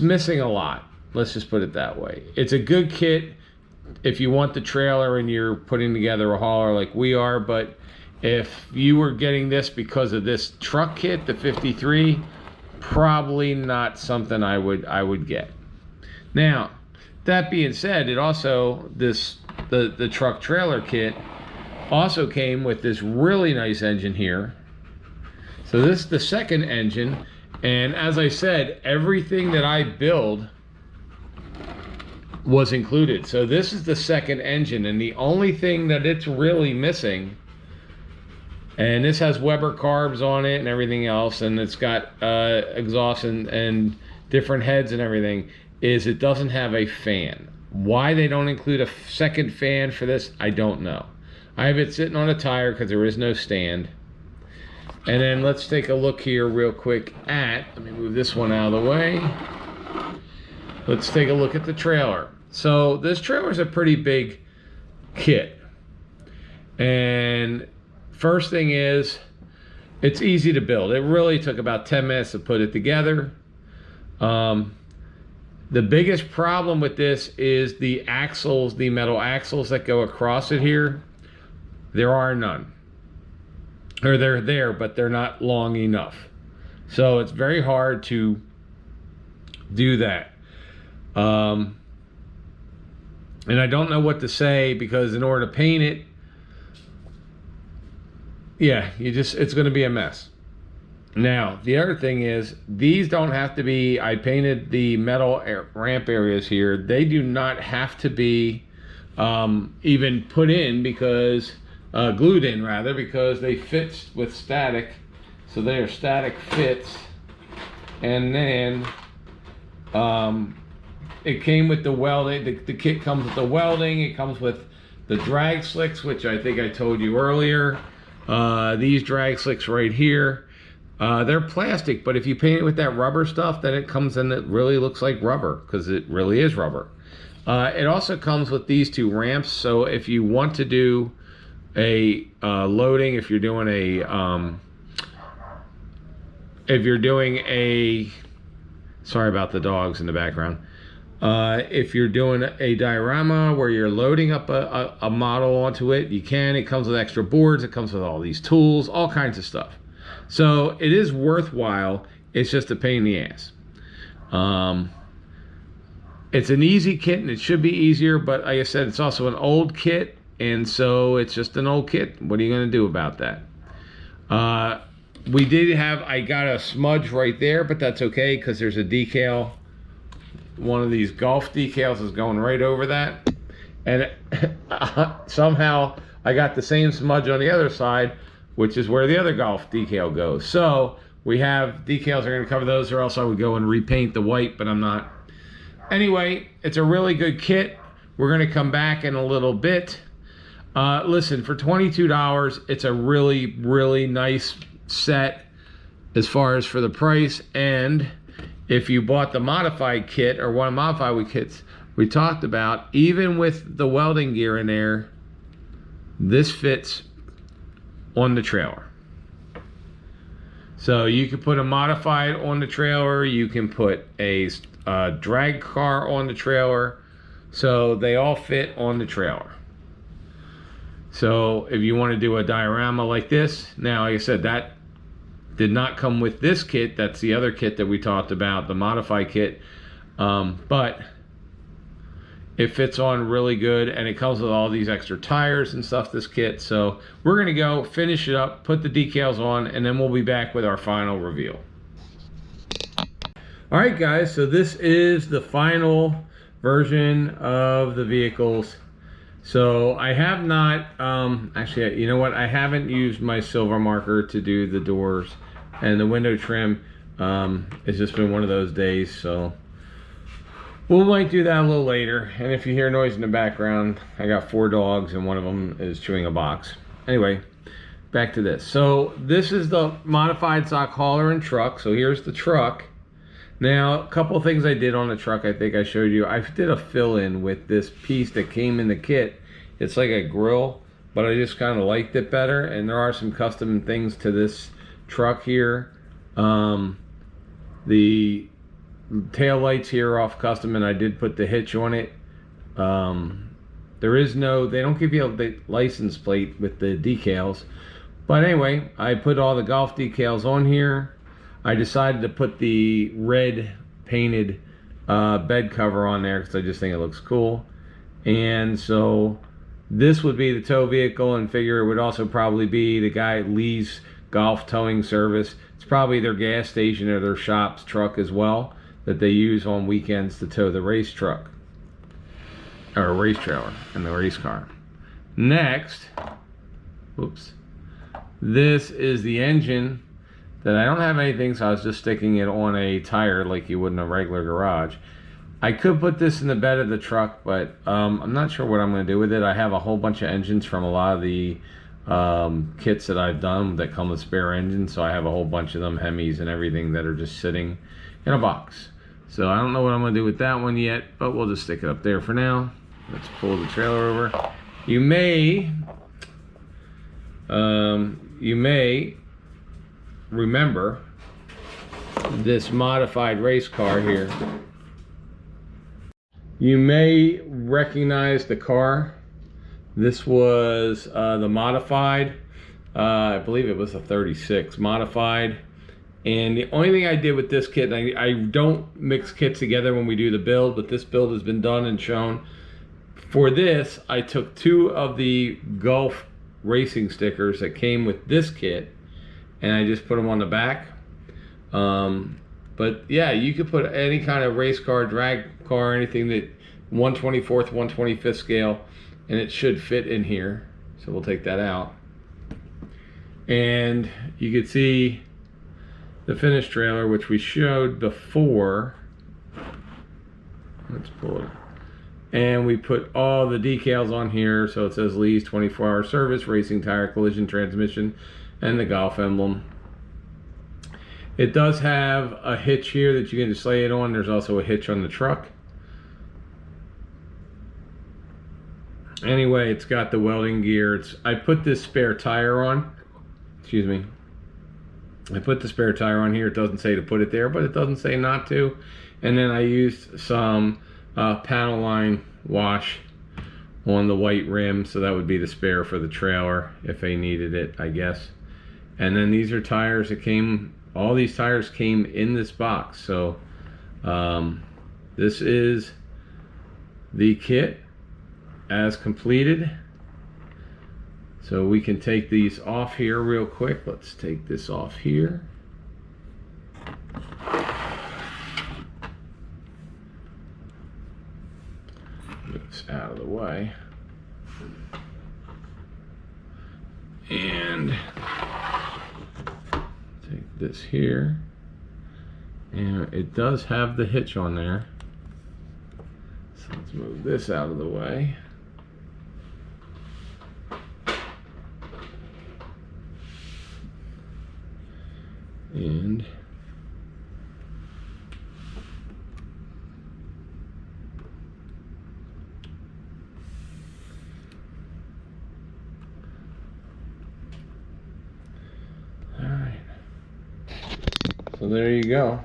missing a lot. Let's just put it that way. It's a good kit if you want the trailer and you're putting together a hauler like we are, but if you were getting this because of this truck kit, the 53, probably not something I would get. Now, that being said, it also, the truck trailer kit also came with this really nice engine here. So this is the second engine, and as I said, everything that I build was included. So this is the second engine, and the only thing that it's really missing, and this has Weber carbs on it and everything else, and it's got exhaust and different heads and everything, is it doesn't have a fan. Why they don't include a second fan for this, I don't know. I have it sitting on a tire because there is no stand. And then let's take a look here real quick at, let me move this one out of the way. Let's take a look at the trailer. So this trailer is a pretty big kit. And first thing is, it's easy to build. It really took about 10 minutes to put it together. The biggest problem with this is the axles, the metal axles that go across it here. There are none. Or they're there, but they're not long enough. So it's very hard to do that. And I don't know what to say, because in order to paint it, yeah, it's going to be a mess. Now, the other thing is, these don't have to be, I painted the metal ramp areas here. They do not have to be even put in, because, glued in rather, because they fit with static. So they are static fits. And then it came with the welding. The kit comes with the welding. It comes with the drag slicks, which I think I told you earlier. These drag slicks right here. They're plastic, but if you paint it with that rubber stuff, then it comes in, it really looks like rubber, because it really is rubber. It also comes with these two ramps, so if you want to do a loading, if you're doing a, sorry about the dogs in the background. If you're doing a diorama where you're loading up a model onto it, you can. It comes with extra boards. It comes with all these tools, all kinds of stuff. So it is worthwhile. It's just a pain in the ass. It's an easy kit, and it should be easier, but like I said, it's also an old kit, and so it's just an old kit. What are you going to do about that? We did have, I got a smudge right there, but that's okay, because there's a decal. One of these golf decals is going right over that, and somehow I got the same smudge on the other side, which is where the other golf decal goes. So we have decals are going to cover those, or else I would go and repaint the white, but I'm not. Anyway, it's a really good kit. We're going to come back in a little bit. Listen, for $22, it's a really, really nice set as far as for the price. And if you bought the modified kit, or one of the modified kits we talked about, even with the welding gear in there, this fits on the trailer. So you can put a modified on the trailer, you can put a drag car on the trailer, so they all fit on the trailer. So if you want to do a diorama like this, now like I said, that did not come with this kit. That's the other kit that we talked about, the modified kit, but it fits on really good, and it comes with all these extra tires and stuff, this kit. So we're gonna go finish it up, put the decals on, and then we'll be back with our final reveal. All right, guys, so this is the final version of the vehicles. So I have not, actually, you know what? I haven't used my silver marker to do the doors and the window trim. It's just been one of those days, so we might do that a little later. And if you hear noise in the background, I got 4 dogs and one of them is chewing a box. Anyway, back to this. So this is the modified stock hauler and truck. So here's the truck. Now, a couple of things I did on the truck, I think I showed you. I did a fill-in with this piece that came in the kit. It's like a grill, but I just kind of liked it better. And there are some custom things to this truck here. The tail lights here are off custom, and I did put the hitch on it. There is no, they don't give you the license plate with the decals, but anyway, I put all the golf decals on here. I decided to put the red painted bed cover on there because I just think it looks cool. And so this would be the tow vehicle, and figure it would also probably be the guy at Lee's Golf Towing Service. It's probably their gas station or their shop's truck as well, that they use on weekends to tow the race truck or race trailer and the race car. Next, whoops, this is the engine that I don't have anything, so I was just sticking it on a tire like you would in a regular garage. I could put this in the bed of the truck, but I'm not sure what I'm going to do with it. I have a whole bunch of engines from a lot of the kits that I've done that come with spare engines, so I have a whole bunch of them, Hemis and everything, that are just sitting in a box. So I don't know what I'm going to do with that one yet, but we'll just stick it up there for now. Let's pull the trailer over. You may remember this modified race car here. You may recognize the car. This was the modified, I believe it was a 36 modified. And the only thing I did with this kit, I don't mix kits together when we do the build, but this build has been done and shown. For this, I took 2 of the Gulf racing stickers that came with this kit, and I just put them on the back. But yeah, you could put any kind of race car, drag car, anything that 1/24th, 1/25th scale, and it should fit in here. So we'll take that out. And you could see the finished trailer, which we showed before. Let's pull it. And we put all the decals on here. So it says Lee's 24-hour service, racing tire, collision transmission, and the golf emblem. It does have a hitch here that you can just lay it on. There's also a hitch on the truck. Anyway, it's got the welding gear. I put this spare tire on. Excuse me. I put the spare tire on here. It doesn't say to put it there, but it doesn't say not to. And then I used some panel line wash on the white rim, so that would be the spare for the trailer if they needed it, I guess. And then these are tires that came, all these tires came in this box. So this is the kit as completed. So we can take these off here real quick. Let's take this off here. Move this out of the way. And take this here. And it does have the hitch on there. So let's move this out of the way. And all right, So there you go.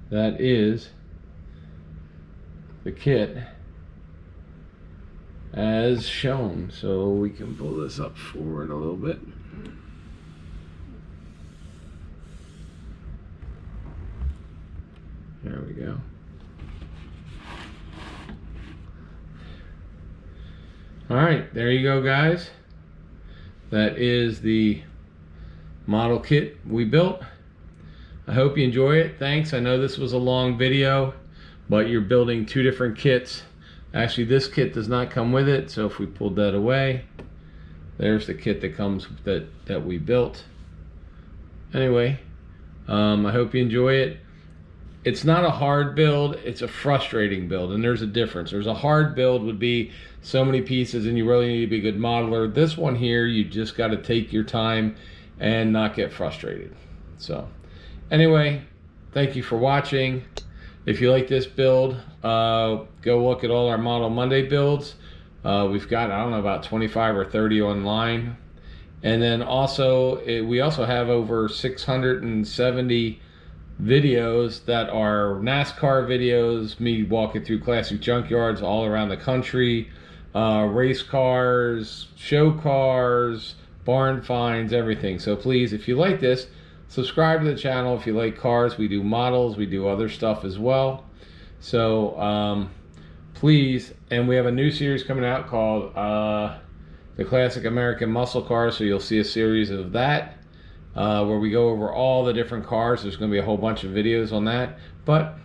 That is the kit as shown. So we can pull this up forward a little bit. There we go. All right, there you go, guys. That is the model kit we built. I hope you enjoy it. Thanks. I know this was a long video, but you're building two different kits. Actually, this kit does not come with it, so if we pulled that away, there's the kit that comes that we built. Anyway, I hope you enjoy it. It's not a hard build, it's a frustrating build, and there's a difference. There's a hard build would be so many pieces and you really need to be a good modeler. This one here, you just got to take your time and not get frustrated. So anyway, thank you for watching. If you like this build, go look at all our Model Monday builds. We've got, I don't know, about 25 or 30 online. And then also, we also have over 670 videos that are NASCAR videos, me walking through classic junkyards all around the country, race cars, show cars, barn finds, everything. So please, if you like this, subscribe to the channel. If you like cars, we do models, we do other stuff as well. So please, and we have a new series coming out called the Classic American Muscle Cars, so you'll see a series of that where we go over all the different cars. There's going to be a whole bunch of videos on that, but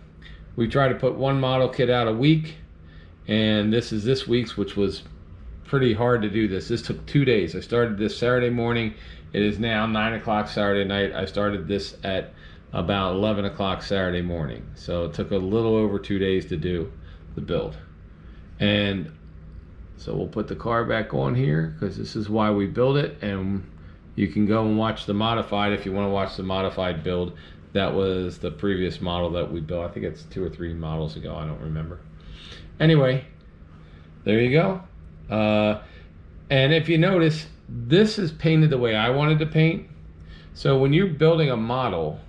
we try to put one model kit out a week, and this is this week's, which was pretty hard to do. This took 2 days. I started this Saturday morning. It is now 9 o'clock Saturday night. I started this at about 11 o'clock Saturday morning, so it took a little over 2 days to do the build. And so we'll put the car back on here because this is why we build it, and you can go and watch the modified if you want to watch the modified build. That was the previous model that we built. I think it's 2 or 3 models ago. I don't remember. Anyway, there you go. And if you notice, this is painted the way I wanted to paint. So when you're building a model,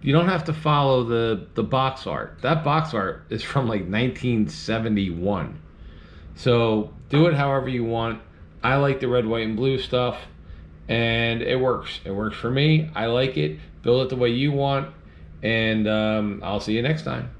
you don't have to follow the box art. That box art is from like 1971. So do it however you want. I like the red, white, and blue stuff, and it works. It works for me. I like it. Build it the way you want, and I'll see you next time.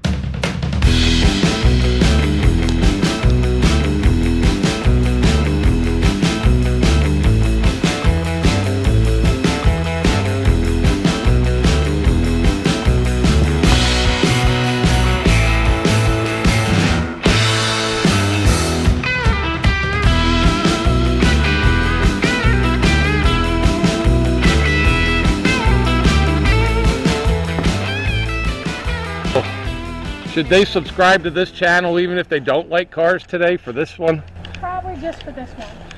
Should they subscribe to this channel even if they don't like cars today for this one? Probably just for this one.